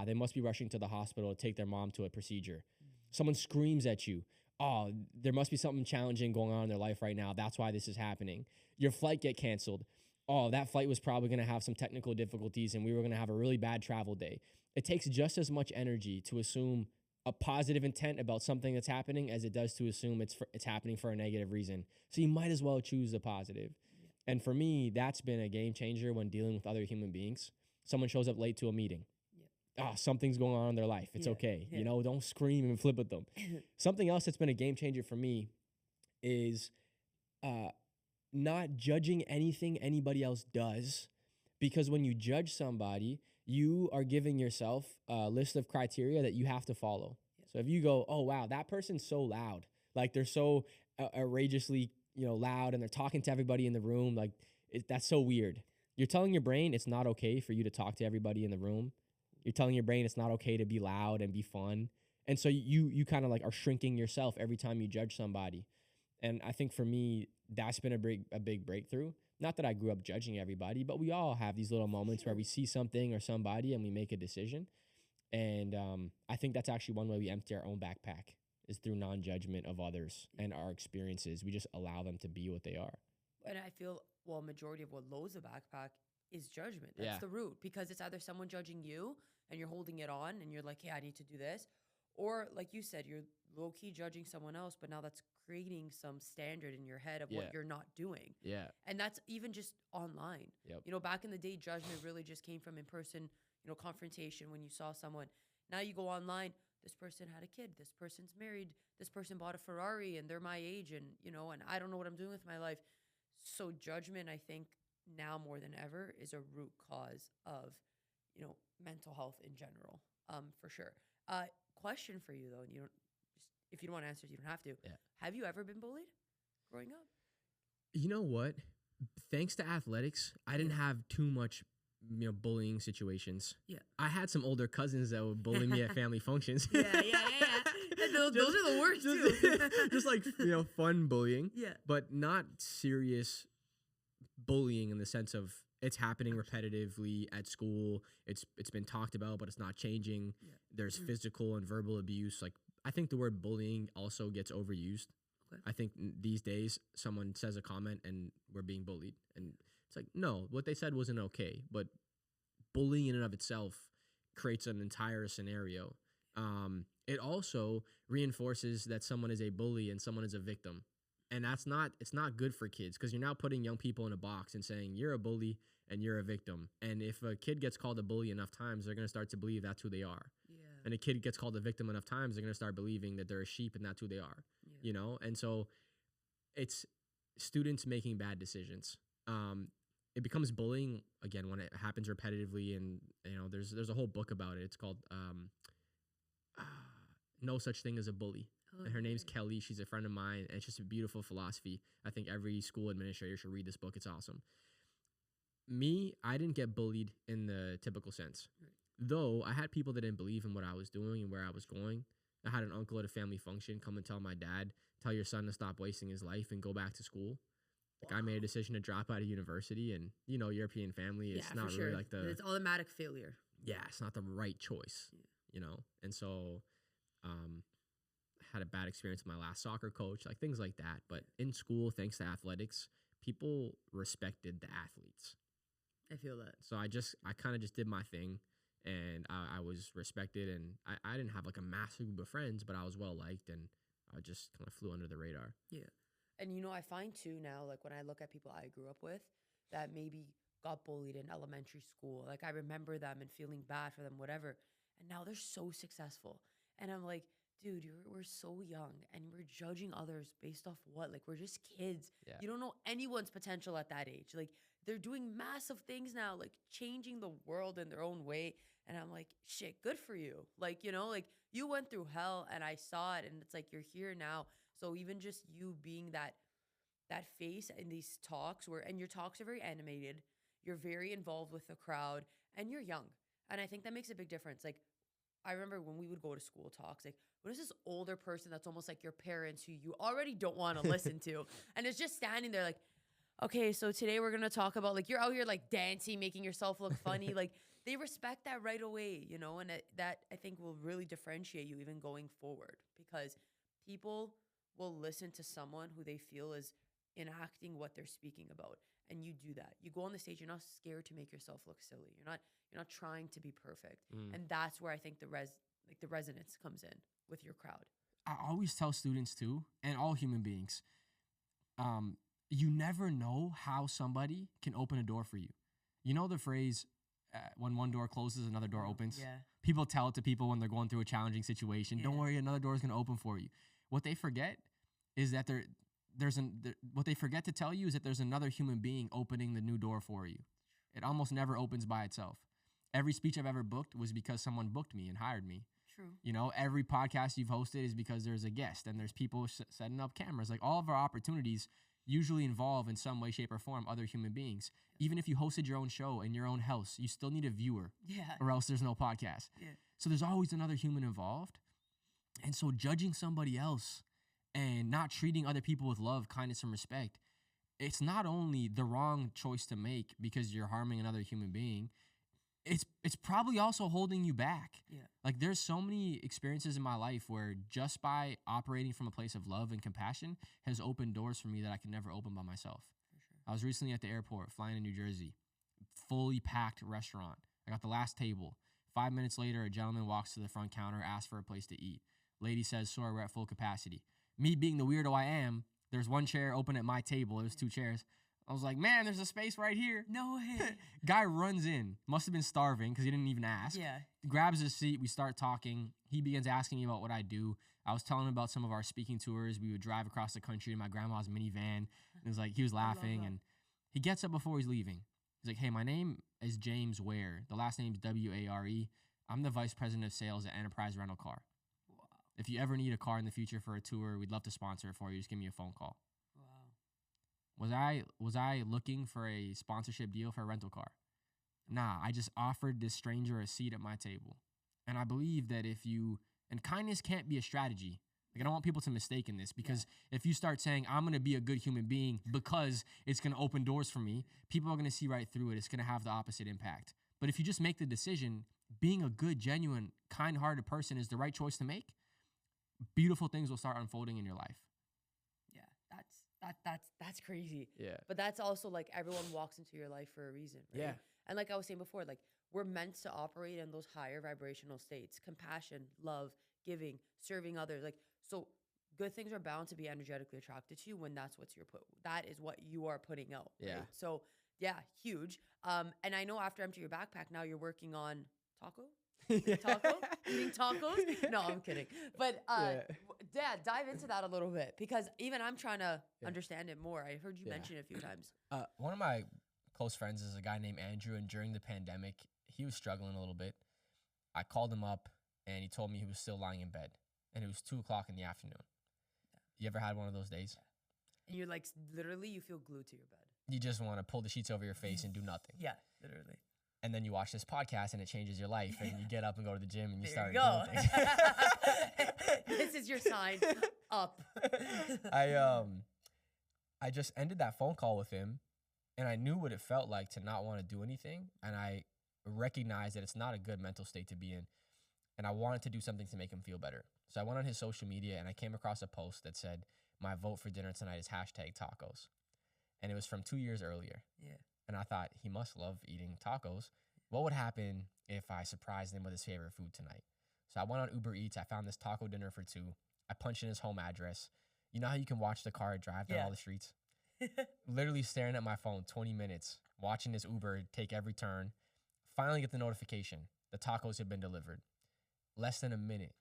they must be rushing to the hospital to take their mom to a procedure. Someone screams at you, there must be something challenging going on in their life right now. That's why this is happening. Your flight get canceled. That flight was probably going to have some technical difficulties and we were going to have a really bad travel day. It takes just as much energy to assume a positive intent about something that's happening as it does to assume it's happening for a negative reason. So you might as well choose the positive. Yeah. And for me, that's been a game changer when dealing with other human beings. Someone shows up late to a meeting. Yeah. Something's going on in their life. It's okay. Yeah. You know, don't scream and flip at them. Something else that's been a game changer for me is not judging anything anybody else does, because when you judge somebody, you are giving yourself a list of criteria that you have to follow. Yeah. So if you go, oh, wow, that person's so loud, like they're so outrageously, loud and they're talking to everybody in the room, like that's so weird. You're telling your brain it's not okay for you to talk to everybody in the room. You're telling your brain it's not okay to be loud and be fun. And so you kind of like are shrinking yourself every time you judge somebody. And I think for me, that's been a big breakthrough. Not that I grew up judging everybody, but we all have these little moments where we see something or somebody and we make a decision. And I think that's actually one way we empty our own backpack, is through non-judgment of others and our experiences. We just allow them to be what they are. And I feel, majority of what loads a backpack is judgment. That's the root, because it's either someone judging you and you're holding it on and you're like, hey, I need to do this. Or like you said, you're low-key judging someone else, but now that's creating some standard in your head of what you're not doing. Yeah. And that's even just online. Yep. Back in the day, judgment really just came from in-person, confrontation when you saw someone. Now you go online, this person had a kid, this person's married, this person bought a Ferrari and they're my age and, and I don't know what I'm doing with my life. So judgment, I think, now more than ever is a root cause of, mental health in general, for sure. Question for you though, and if you don't want to answer, you don't have to. Yeah. Have you ever been bullied growing up? You know what? Thanks to athletics, I didn't have too much, bullying situations. Yeah. I had some older cousins that would bully me at family functions. Yeah. Those are the worst too. Just like, fun bullying. Yeah. But not serious bullying in the sense of it's happening repetitively at school. It's been talked about, but it's not changing. Yeah. There's physical and verbal abuse. Like, I think the word bullying also gets overused. Okay. I think these days someone says a comment and we're being bullied. And it's like, no, what they said wasn't okay. But bullying in and of itself creates an entire scenario. It also reinforces that someone is a bully and someone is a victim. And it's not good for kids, because you're now putting young people in a box and saying you're a bully and you're a victim. And if a kid gets called a bully enough times, they're going to start to believe that's who they are. Yeah. And a kid gets called a victim enough times, they're going to start believing that they're a sheep and that's who they are. Yeah. And so it's students making bad decisions. It becomes bullying again when it happens repetitively, and there's a whole book about it. It's called No Such Thing as a Bully. And her name's Kelly. She's a friend of mine, and it's just a beautiful philosophy. I think every school administrator should read this book. It's awesome. Me, I didn't get bullied in the typical sense. Right. Though I had people that didn't believe in what I was doing and where I was going. I had an uncle at a family function come and tell my dad, tell your son to stop wasting his life and go back to school. Like, I made a decision to drop out of university, and, European family, it's not really like it's automatic failure. Yeah, it's not the right choice, And so, had a bad experience with my last soccer coach, like things like that. But in school, thanks to athletics, people respected the athletes. I feel that. So I kind of just did my thing, and I was respected, and I didn't have like a massive group of friends, but I was well liked, and I just kind of flew under the radar. Yeah. And, you know, I find too now, like when I look at people I grew up with that maybe got bullied in elementary school, like I remember them and feeling bad for them, whatever. And now they're so successful. And I'm like, dude, we're so young and we're judging others based off what? Like, we're just kids. Yeah. You don't know anyone's potential at that age. Like, they're doing massive things now, like changing the world in their own way. And I'm like, shit, good for you. Like, you know, like you went through hell and I saw it, and it's like you're here now. So even just you being that face in these talks and your talks are very animated, you're very involved with the crowd, and you're young. And I think that makes a big difference. Like, I remember when we would go to school talks, like, what is this older person that's almost like your parents who you already don't want to listen to? And it's just standing there like, okay, so today we're going to talk about, like, you're out here like dancing, making yourself look funny. Like, they respect that right away, you know, and that I think will really differentiate you even going forward, because people will listen to someone who they feel is enacting what they're speaking about. And you do that. You go on the stage, you're not scared to make yourself look silly. You're not trying to be perfect. And that's where I think the resonance comes in with your crowd. I always tell students too, and all human beings, you never know how somebody can open a door for you. You know the phrase, when one door closes, another door opens? Yeah. People tell it to people when they're going through a challenging situation. Yeah. Don't worry, another door is going to open for you. What they forget is that what they forget to tell you is that there's another human being opening the new door for you. It almost never opens by itself. Every speech I've ever booked was because someone booked me and hired me. True. You know, every podcast you've hosted is because there's a guest and there's people setting up cameras. Like, all of our opportunities usually involve in some way, shape, or form other human beings. Even if you hosted your own show in your own house, you still need a viewer. Yeah. Or else there's no podcast. Yeah. So there's always another human involved. And so judging somebody else and not treating other people with love, kindness, and respect, it's not only the wrong choice to make because you're harming another human being, it's probably also holding you back. Yeah. Like, there's so many experiences in my life where just by operating from a place of love and compassion has opened doors for me that I could never open by myself. For sure. I was recently at the airport flying to New Jersey, fully packed restaurant. I got the last table. 5 minutes later, a gentleman walks to the front counter, asks for a place to eat. Lady says, sorry, we're at full capacity. Me being the weirdo I am, there's one chair open at my table. There's 2 chairs. I was like, man, there's a space right here. No way. Guy runs in. Must have been starving because he didn't even ask. Yeah. Grabs his seat. We start talking. He begins asking me about what I do. I was telling him about some of our speaking tours. We would drive across the country in my grandma's minivan. It was like, he was laughing. And he gets up before he's leaving. He's like, hey, my name is James Ware. The last name's W-A-R-E. I'm the vice president of sales at Enterprise Rental Car. Wow. If you ever need a car in the future for a tour, we'd love to sponsor it for you. Just give me a phone call. Was I looking for a sponsorship deal for a rental car? Nah, I just offered this stranger a seat at my table. And I believe that and kindness can't be a strategy. Like, I don't want people to mistake in this, because if you start saying, I'm going to be a good human being because it's going to open doors for me, people are going to see right through it. It's going to have the opposite impact. But if you just make the decision, being a good, genuine, kind-hearted person is the right choice to make, beautiful things will start unfolding in your life. That's crazy. Yeah. But that's also like everyone walks into your life for a reason, right? Yeah. And like I was saying before, like, we're meant to operate in those higher vibrational states: compassion, love, giving, serving others. Like, so good things are bound to be energetically attracted to you when that is what you are putting out. Yeah. Right? So yeah, huge. And I know after Empty Your Backpack, now you're working on taco? Eating tacos? No, I'm kidding. But dive into that a little bit, because even I'm trying to understand it more. I heard you mention it a few times. One of my close friends is a guy named Andrew, and during the pandemic, he was struggling a little bit. I called him up, and he told me he was still lying in bed, and it was 2:00 in the afternoon. You ever had one of those days? And you're like, literally, you feel glued to your bed. You just want to pull the sheets over your face and do nothing. Yeah, literally. And then you watch this podcast and it changes your life, and you get up and go to the gym and you start doing things. This is your sign up. I just ended that phone call with him, and I knew what it felt like to not want to do anything, and I recognized that it's not a good mental state to be in. and I wanted to do something to make him feel better. So I went on his social media and I came across a post that said, "My vote for dinner tonight is #tacos." And it was from 2 years earlier. Yeah. And I thought, he must love eating tacos. What would happen if I surprised him with his favorite food tonight? So I went on Uber Eats. I found this taco dinner for 2. I punched in his home address. You know how you can watch the car drive down all the streets? Literally staring at my phone 20 minutes, watching this Uber take every turn. Finally get the notification. The tacos have been delivered. Less than a minute,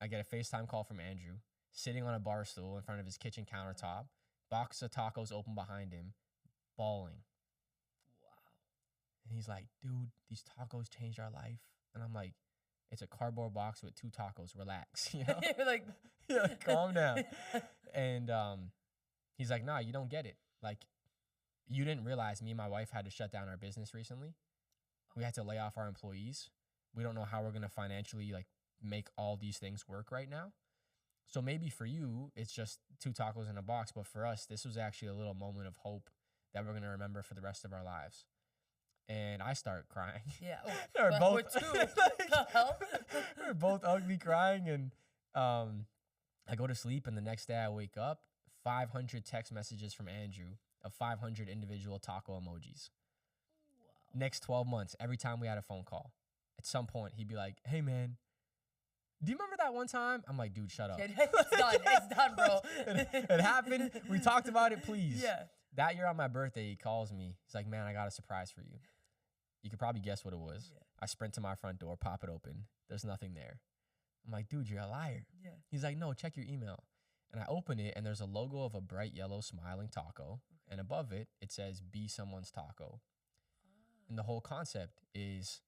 I get a FaceTime call from Andrew, sitting on a bar stool in front of his kitchen countertop, box of tacos open behind him, bawling. Wow. And he's like, "Dude, these tacos changed our life." And I'm like, "It's a cardboard box with 2 tacos. Relax." You know? You're like, yeah, calm down. And he's like, "Nah, you don't get it. Like, you didn't realize me and my wife had to shut down our business recently. We had to lay off our employees. We don't know how we're going to financially like make all these things work right now. So maybe for you, it's just 2 tacos in a box. But for us, this was actually a little moment of hope that we're going to remember for the rest of our lives." And I start crying. Yeah. We're both Like, we're both ugly crying. And I go to sleep, and the next day I wake up, 500 text messages from Andrew of 500 individual taco emojis. wow. Next 12 months, every time we had a phone call, at some point he'd be like, "Hey man, do you remember that one time?" I'm like, "Dude, shut up." It's done. It's done, bro. it happened. We talked about it, please. Yeah. That year on my birthday, he calls me. He's like, "Man, I got a surprise for you." You could probably guess what it was. Yeah. I sprint to my front door, pop it open. There's nothing there. I'm like, "Dude, you're a liar." Yeah. He's like, "No, check your email." And I open it, and there's a logo of a bright yellow smiling taco. And above it, it says, "Be someone's taco." And the whole concept is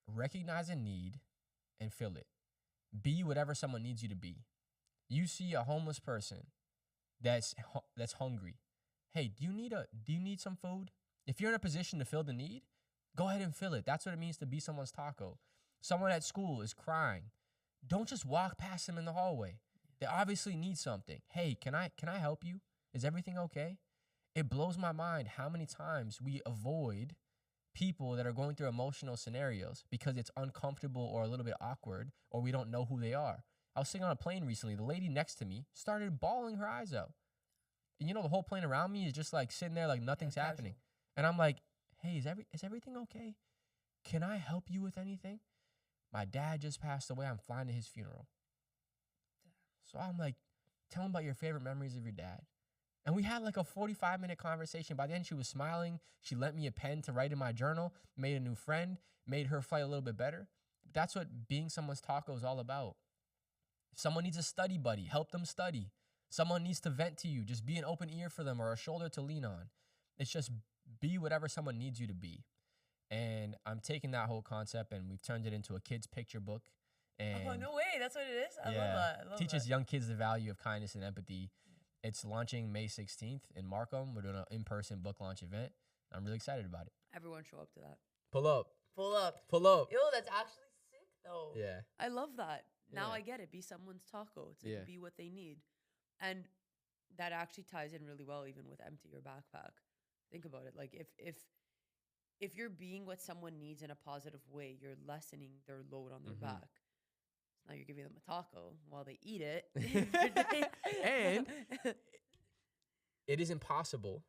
recognize a need and fill it. Be whatever someone needs you to be. You see a homeless person that's hungry. Hey, do you need some food? If you're in a position to fill the need, go ahead and fill it. That's what it means to be someone's taco. Someone at school is crying. Don't just walk past them in the hallway. They obviously need something. Hey, can I help you? Is everything okay? It blows my mind how many times we avoid people that are going through emotional scenarios because it's uncomfortable or a little bit awkward, or we don't know who they are. I was sitting on a plane recently. The lady next to me started bawling her eyes out. And the whole plane around me is just like sitting there like nothing's happening. And I'm like, "Hey, is everything okay? Can I help you with anything?" My dad just passed away. I'm flying to his funeral. So I'm like, "Tell him about your favorite memories of your dad." And we had like a 45-minute conversation. By the end, she was smiling. She lent me a pen to write in my journal, made a new friend, made her flight a little bit better. But that's what being someone's taco is all about. If someone needs a study buddy, help them study. Someone needs to vent to you, just be an open ear for them or a shoulder to lean on. It's just be whatever someone needs you to be. And I'm taking that whole concept and we've turned it into a kid's picture book. And oh, no way. That's what it is? I love that. Teaches young kids the value of kindness and empathy. It's launching May 16th in Markham. We're doing an in-person book launch event. I'm really excited about it. Everyone show up to that. Pull up. Pull up. Pull up. Yo, that's actually sick, though. Yeah. I love that. Now Yeah. I get it. Be someone's taco. It's like be what they need. And that actually ties in really well even with empty your backpack. Think about it. Like if you're being what someone needs in a positive way, you're lessening their load on their back. So now you're giving them a taco while they eat it. And it is impossible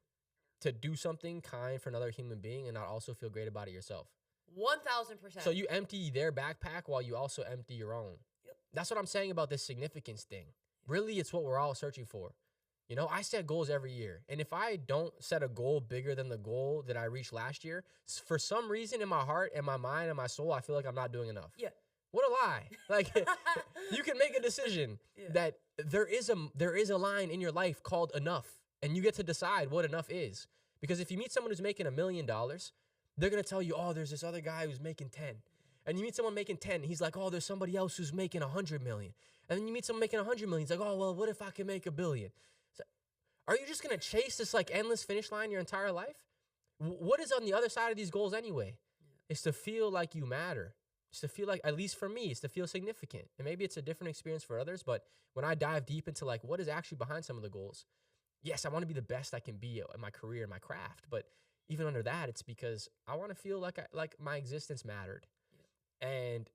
to do something kind for another human being and not also feel great about it yourself. 1000%. So you empty their backpack while you also empty your own. Yep. That's what I'm saying about this significance thing. Really, it's what we're all searching for. I set goals every year. And if I don't set a goal bigger than the goal that I reached last year, for some reason in my heart and my mind and my soul, I feel like I'm not doing enough. Yeah. What a lie. Like, you can make a decision that there is a line in your life called enough. And you get to decide what enough is. Because if you meet someone who's making $1 million, they're going to tell you, "Oh, there's this other guy who's making 10. And you meet someone making 10, he's like, "Oh, there's somebody else who's making 100 million. And then you meet someone making 100 million, he's like, "Oh, well, what if I can make 1 billion?" So, are you just going to chase this like endless finish line your entire life? What is on the other side of these goals anyway? It's to feel like you matter. It's to feel like, at least for me, it's to feel significant. And maybe it's a different experience for others, but when I dive deep into like what is actually behind some of the goals, yes, I want to be the best I can be in my career and my craft, but even under that, it's because I want to feel like my existence mattered. And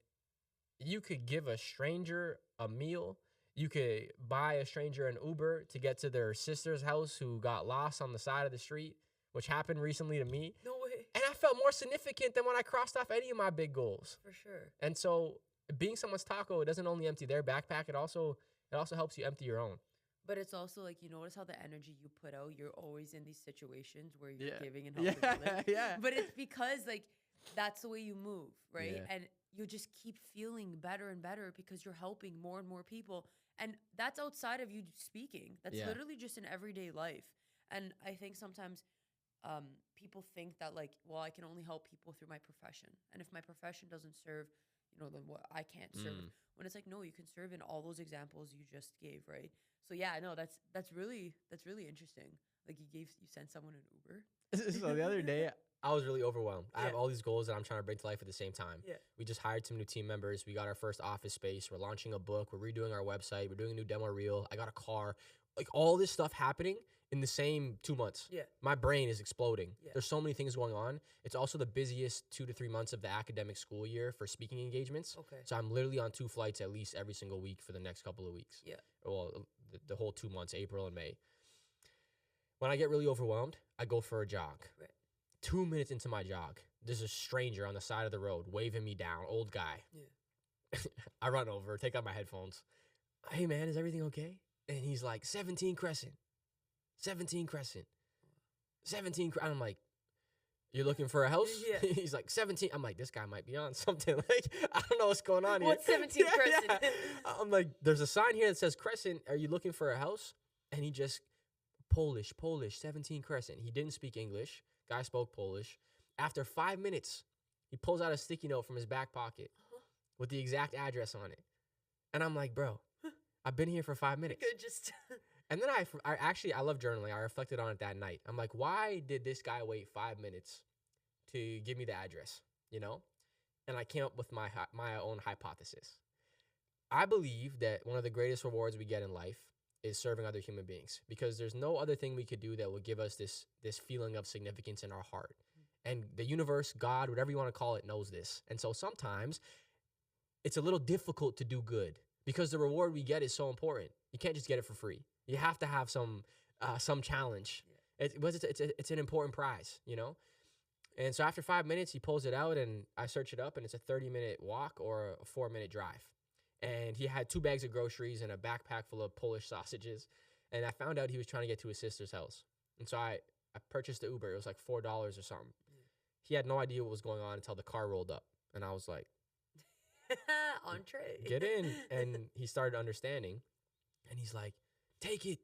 you could give a stranger a meal. You could buy a stranger an Uber to get to their sister's house who got lost on the side of the street, which happened recently to me. No way. And I felt more significant than when I crossed off any of my big goals. For sure. And so being someone's taco, it doesn't only empty their backpack, it also helps you empty your own. But it's also like, you notice how the energy you put out, you're always in these situations where you're giving and Yeah, helping others. yeah. But it's because like that's the way you move, right? Yeah. And you just keep feeling better and better because you're helping more and more people. And that's outside of you speaking. That's literally just in everyday life. And I think sometimes people think that like, well, I can only help people through my profession. And if my profession doesn't serve, then what I can't serve. When it's like, no, you can serve in all those examples you just gave, right? So yeah, no, that's really interesting. Like you sent someone an Uber. So the other day, I was really overwhelmed. I have all these goals that I'm trying to bring to life at the same time. Yeah. We just hired some new team members. We got our first office space. We're launching a book. We're redoing our website. We're doing a new demo reel. I got a car. Like all this stuff happening in the same 2 months. Yeah. My brain is exploding. Yeah. There's so many things going on. It's also the busiest 2 to 3 months of the academic school year for speaking engagements. Okay. So I'm literally on 2 flights at least every single week for the next couple of weeks. Yeah. Well, the whole 2 months, April and May. When I get really overwhelmed, I go for a jog. Right. 2 minutes into my jog, there's a stranger on the side of the road waving me down, old guy. Yeah. I run over, take out my headphones. Hey, man, is everything okay? And he's like, 17 Crescent. 17 Crescent. 17 Crescent. I'm like, you're looking for a house? Yeah. He's like, 17. I'm like, this guy might be on something. Like, I don't know what's going on here. What's 17 Crescent? Yeah. I'm like, there's a sign here that says Crescent. Are you looking for a house? And he just, Polish, 17 Crescent. He didn't speak English. Guy spoke Polish. After 5 minutes, he pulls out a sticky note from his back pocket with the exact address on it. And I'm like, bro, I've been here for 5 minutes. You could just And then I love journaling. I reflected on it that night. I'm like, why did this guy wait 5 minutes to give me the address, And I came up with my own hypothesis. I believe that one of the greatest rewards we get in life is serving other human beings, because there's no other thing we could do that will give us this feeling of significance in our heart. And the universe, God, whatever you want to call it, knows this. And so sometimes it's a little difficult to do good because the reward we get is so important. You can't just get it for free. You have to have some challenge. Yeah. It's an important prize, And so after 5 minutes, he pulls it out, and I search it up, and it's a 30-minute walk or a 4-minute drive. And he had 2 bags of groceries and a backpack full of Polish sausages. And I found out he was trying to get to his sister's house. And so I purchased the Uber. It was like $4 or something. Yeah. He had no idea what was going on until the car rolled up. And I was like, entree. Get in. And he started understanding. And he's like, take it.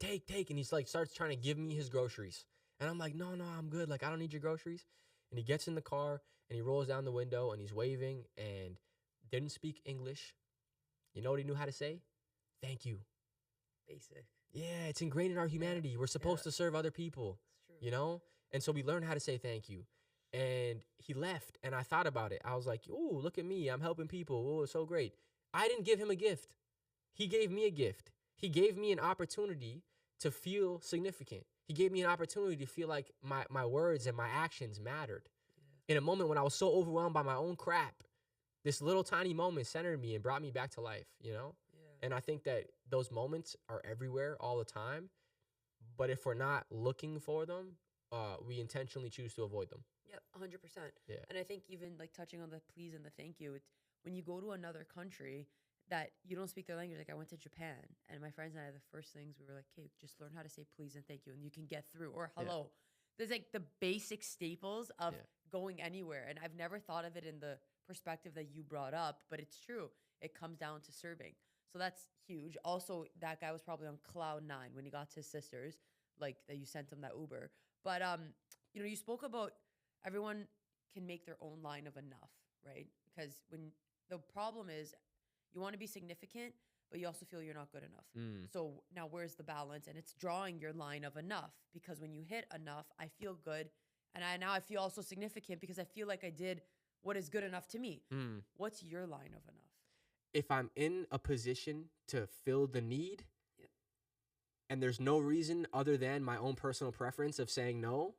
And he's like, starts trying to give me his groceries. And I'm like, no, I'm good. Like, I don't need your groceries. And he gets in the car and he rolls down the window and he's waving and didn't speak English. You know what he knew how to say? Thank you. Basic. Yeah, it's ingrained in our humanity. We're supposed to serve other people, It's true. And so we learn how to say thank you. And he left, and I thought about it. I was like, ooh, look at me. I'm helping people. Oh, it's so great. I didn't give him a gift. He gave me a gift. He gave me an opportunity to feel significant. He gave me an opportunity to feel like my words and my actions mattered. Yeah. In a moment when I was so overwhelmed by my own crap, this little tiny moment centered me and brought me back to life, Yeah. And I think that those moments are everywhere all the time. But if we're not looking for them, we intentionally choose to avoid them. Yep, 100%. Yeah. And I think even like touching on the please and the thank you, it's when you go to another country that you don't speak their language. Like I went to Japan, and my friends and I, the first things we were like, okay, just learn how to say please and thank you, and you can get through, or hello. Yeah. There's like the basic staples of going anywhere. And I've never thought of it in the perspective that you brought up, but it's true. It comes down to serving. So that's huge. Also, that guy was probably on cloud 9 when he got to his sisters, like that you sent him that Uber. But, you spoke about everyone can make their own line of enough, right? Because when the problem is you want to be significant, but you also feel you're not good enough. So now where's the balance? And it's drawing your line of enough, because when you hit enough, I feel good. And now I feel also significant because I feel like I did what is good enough to me. What's your line of enough? If I'm in a position to fill the need, and there's no reason other than my own personal preference of saying no,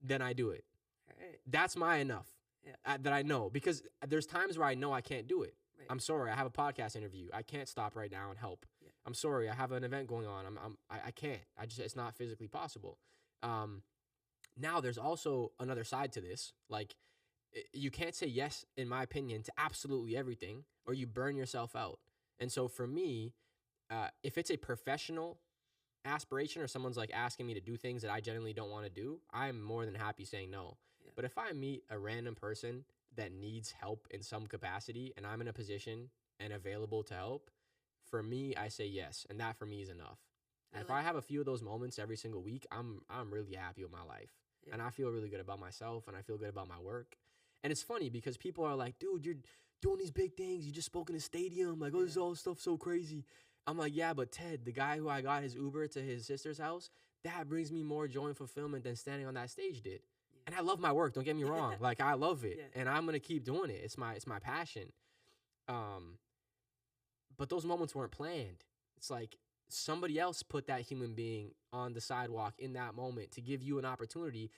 then I do it. Right. That's my enough that I know, because there's times where I know I can't do it, Right. I'm sorry, I have a podcast interview. I can't stop right now and help. Yeah. I'm sorry, I have an event going on. I can't. It's not physically possible. Now there's also another side to this. Like, you can't say yes, in my opinion, to absolutely everything, or you burn yourself out. And so for me, if it's a professional aspiration or someone's like asking me to do things that I genuinely don't want to do, I'm more than happy saying no. Yeah. But if I meet a random person that needs help in some capacity and I'm in a position and available to help, for me, I say yes. And that for me is enough. And if I have a few of those moments every single week, I'm really happy with my life. Yeah. And I feel really good about myself, and I feel good about my work. And it's funny because people are like, dude, you're doing these big things. You just spoke in a stadium. Like, oh, this is all stuff so crazy. I'm like, yeah, but Ted, the guy who I got his Uber to his sister's house, that brings me more joy and fulfillment than standing on that stage did. Yeah. And I love my work. Don't get me wrong. Like, I love it. Yeah. And I'm going to keep doing it. It's my passion. But those moments weren't planned. It's like somebody else put that human being on the sidewalk in that moment to give you an opportunity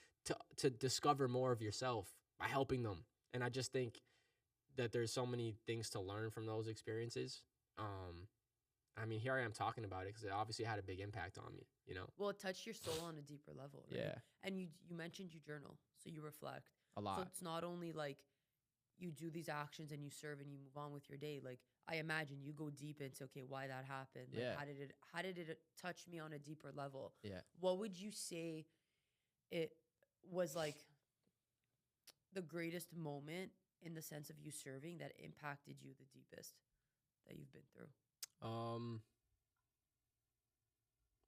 to discover more of yourself by helping them. And I just think that there's so many things to learn from those experiences. I mean, here I am talking about it because it obviously had a big impact on me, you know? Well, it touched your soul on a deeper level, right? Yeah. And you mentioned you journal, so you reflect. A lot. So it's not only like you do these actions and you serve and you move on with your day. Like, I imagine you go deep into, okay, why that happened. Like, Yeah. How did it touch me on a deeper level? Yeah. What would you say it was like the greatest moment in the sense of you serving that impacted you the deepest that you've been through?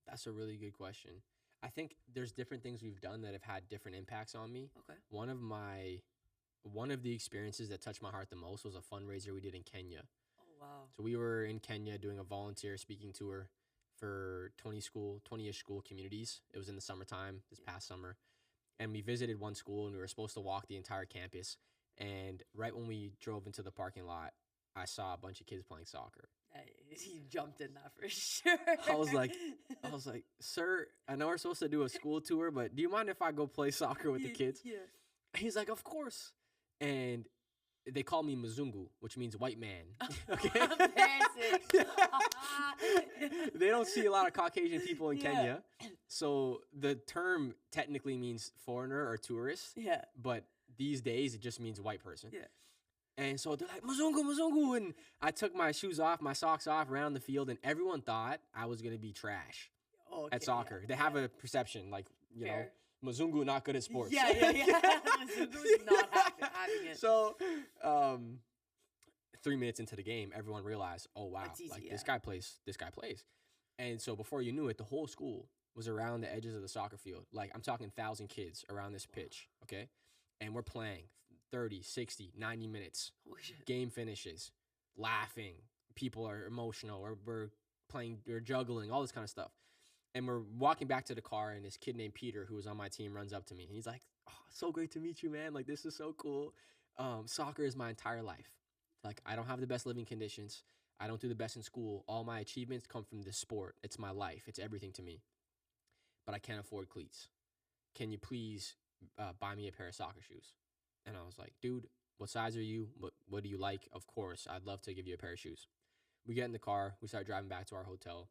That's a really good question. I think there's different things we've done that have had different impacts on me. Okay. One of the experiences that touched my heart the most was a fundraiser we did in Kenya. Oh, wow. So we were in Kenya doing a volunteer speaking tour for 20-ish school communities. It was in the summertime, this past summer. And we visited one school and we were supposed to walk the entire campus. And right when we drove into the parking lot, I saw a bunch of kids playing soccer. You jumped in that for sure. I was like, sir, I know we're supposed to do a school tour, but do you mind if I go play soccer with the kids? Yeah. He's like, of course. And they call me Mzungu, which means white man. Okay. They don't see a lot of Caucasian people in Kenya. So the term technically means foreigner or tourist. Yeah. But these days it just means white person. Yeah. And so they're like, Mzungu, Mzungu. And I took my shoes off, my socks off, around the field, and everyone thought I was going to be trash at soccer. Yeah. They have a perception, like, you know, Mzungu not good at sports. Yeah. Mzungu's not having it. So 3 minutes into the game, everyone realized, oh, wow, this guy plays. And so before you knew it, the whole school was around the edges of the soccer field. Like, I'm talking 1,000 kids around this pitch, okay? And we're playing 30, 60, 90 minutes. Game finishes, laughing. People are emotional, or we're playing, we're juggling, all this kind of stuff. And we're walking back to the car, and this kid named Peter, who was on my team, runs up to me. And he's like, oh, so great to meet you, man. Like, this is so cool. Soccer is my entire life. Like, I don't have the best living conditions. I don't do the best in school. All my achievements come from this sport. It's my life. It's everything to me. But I can't afford cleats. Can you please buy me a pair of soccer shoes? And I was like, dude, what size are you? What do you like? Of course, I'd love to give you a pair of shoes. We get in the car. We start driving back to our hotel.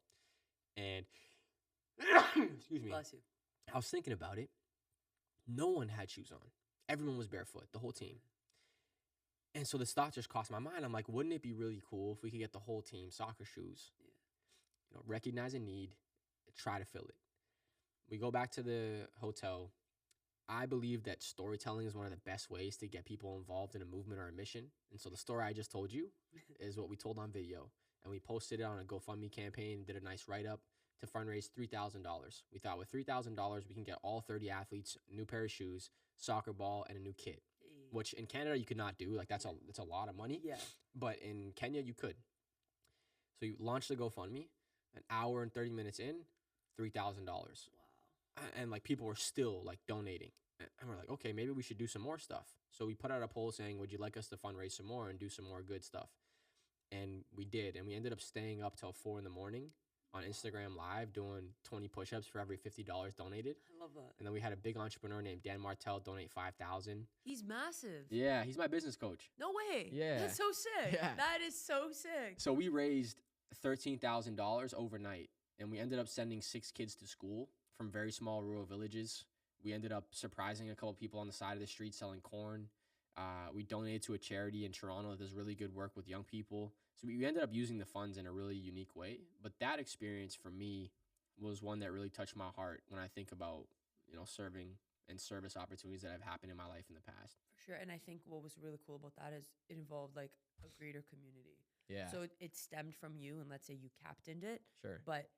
And, excuse me. Bless you. I was thinking about it. No one had shoes on. Everyone was barefoot, the whole team. And so this thought just crossed my mind. I'm like, wouldn't it be really cool if we could get the whole team soccer shoes? Yeah. You know, recognize a need, try to fill it. We go back to the hotel. I believe that storytelling is one of the best ways to get people involved in a movement or a mission. And so the story I just told you is what we told on video. And we posted it on a GoFundMe campaign and did a nice write-up to fundraise $3,000. We thought with $3,000, we can get all 30 athletes a new pair of shoes, soccer ball, and a new kit, which in Canada you could not do. Like, that's a lot of money. Yeah. But in Kenya, you could. So you launched the GoFundMe. An hour and 30 minutes in, $3,000. Wow. And like, people were still like donating. And we're like, okay, maybe we should do some more stuff. So we put out a poll saying, would you like us to fundraise some more and do some more good stuff? And we did. And we ended up staying up till 4 a.m. on Instagram Live doing 20 push-ups for every $50 donated. I love that. And then we had a big entrepreneur named Dan Martell donate 5,000. He's massive. Yeah, he's my business coach. No way. Yeah. That's so sick. Yeah. That is so sick. So we raised $13,000 overnight, and we ended up sending 6 kids to school from very small rural villages. We ended up surprising a couple people on the side of the street selling corn. We donated to a charity in Toronto that does really good work with young people. So we ended up using the funds in a really unique way. But that experience for me was one that really touched my heart when I think about, serving and service opportunities that have happened in my life in the past. For sure. And I think what was really cool about that is it involved like a greater community. Yeah. So it stemmed from you, and let's say you captained it. Sure. But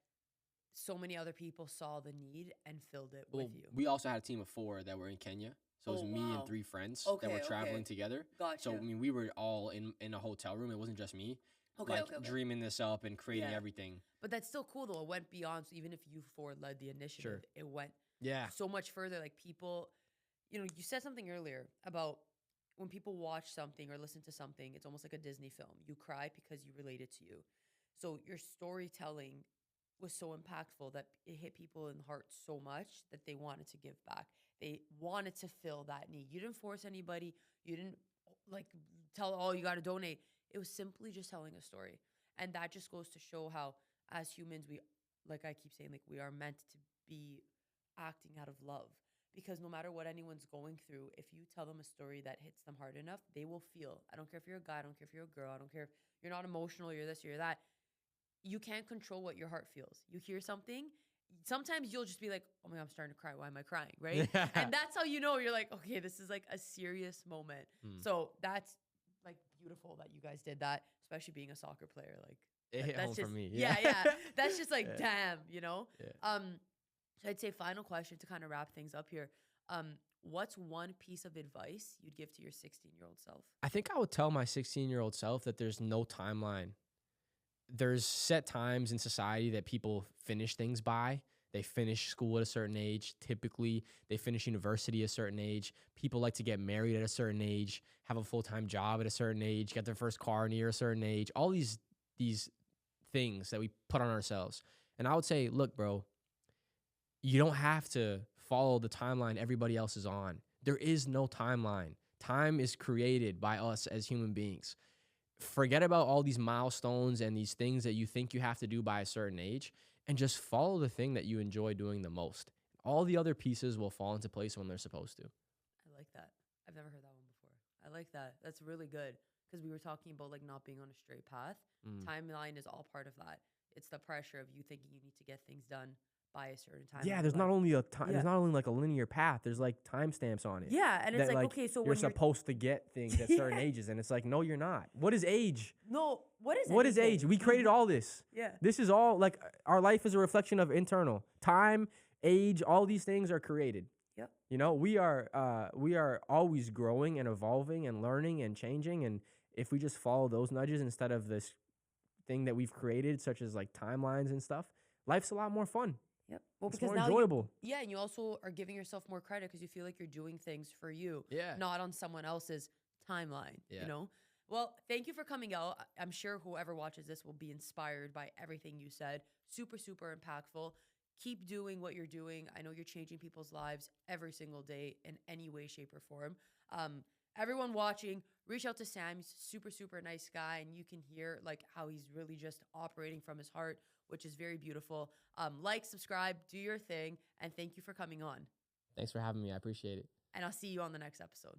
so many other people saw the need and filled it with you. We also had a team of 4 that were in Kenya. So it was me and 3 friends that were traveling together. Gotcha. So, we were all in a hotel room. It wasn't just me. Dreaming this up and creating everything. But that's still cool, though. It went beyond. So even if you 4 led the initiative, it went so much further. Like people, you said something earlier about when people watch something or listen to something, it's almost like a Disney film. You cry because you relate it to you. So your storytelling was so impactful that it hit people in the heart so much that they wanted to give back. They wanted to fill that need. You didn't force anybody. You didn't tell, you got to donate. It was simply just telling a story. And that just goes to show how, as humans, we, like I keep saying, we are meant to be acting out of love. Because no matter what anyone's going through, if you tell them a story that hits them hard enough, they will feel. I don't care if you're a guy, I don't care if you're a girl, I don't care if you're not emotional, you're this, you're that. You can't control what your heart feels. You hear something, sometimes you'll just be like, oh my God, I'm starting to cry. Why am I crying? Right? Yeah. And that's how you're like, okay, this is like a serious moment. So that's like beautiful that you guys did that, especially being a soccer player. Like it hit home just, for me. Yeah. That's just like, damn, Yeah. So I'd say final question to kind of wrap things up here. What's one piece of advice you'd give to your 16-year-old self? I think I would tell my 16-year-old self that there's no timeline. There's set times in society that people finish things by. They finish school at a certain age. Typically, they finish university at a certain age. People like to get married at a certain age, have a full-time job at a certain age, get their first car near a certain age. All these things that we put on ourselves. And I would say, look, bro, you don't have to follow the timeline everybody else is on. There is no timeline. Time is created by us as human beings. Forget about all these milestones and these things that you think you have to do by a certain age, and just follow the thing that you enjoy doing the most. All the other pieces will fall into place when they're supposed to. I like that. I've never heard that one before. I like that. That's really good, because we were talking about not being on a straight path. Timeline is all part of that. It's the pressure of you thinking you need to get things done by a certain time. Yeah, there's not only a time. There's not only like a linear path. There's like timestamps on it. Yeah, and it's okay, so you're supposed to get things at certain ages, and it's like, no, you're not. What is age? No, what is What is age? We created all this. Yeah, this is all our life is a reflection of internal time, age. All these things are created. Yep. We are always growing and evolving and learning and changing, and if we just follow those nudges instead of this thing that we've created, such as timelines and stuff, life's a lot more fun. Yep. Well, it's because more enjoyable. And you also are giving yourself more credit because you feel like you're doing things for you, not on someone else's timeline. Well, thank you for coming out. I'm sure whoever watches this will be inspired by everything you said. Super, super impactful. Keep doing what you're doing. I know you're changing people's lives every single day in any way, shape, or form. Everyone watching, reach out to Sam. He's a super, super nice guy, and you can hear how he's really just operating from his heart, which is very beautiful. Subscribe, do your thing, and thank you for coming on. Thanks for having me. I appreciate it. And I'll see you on the next episode.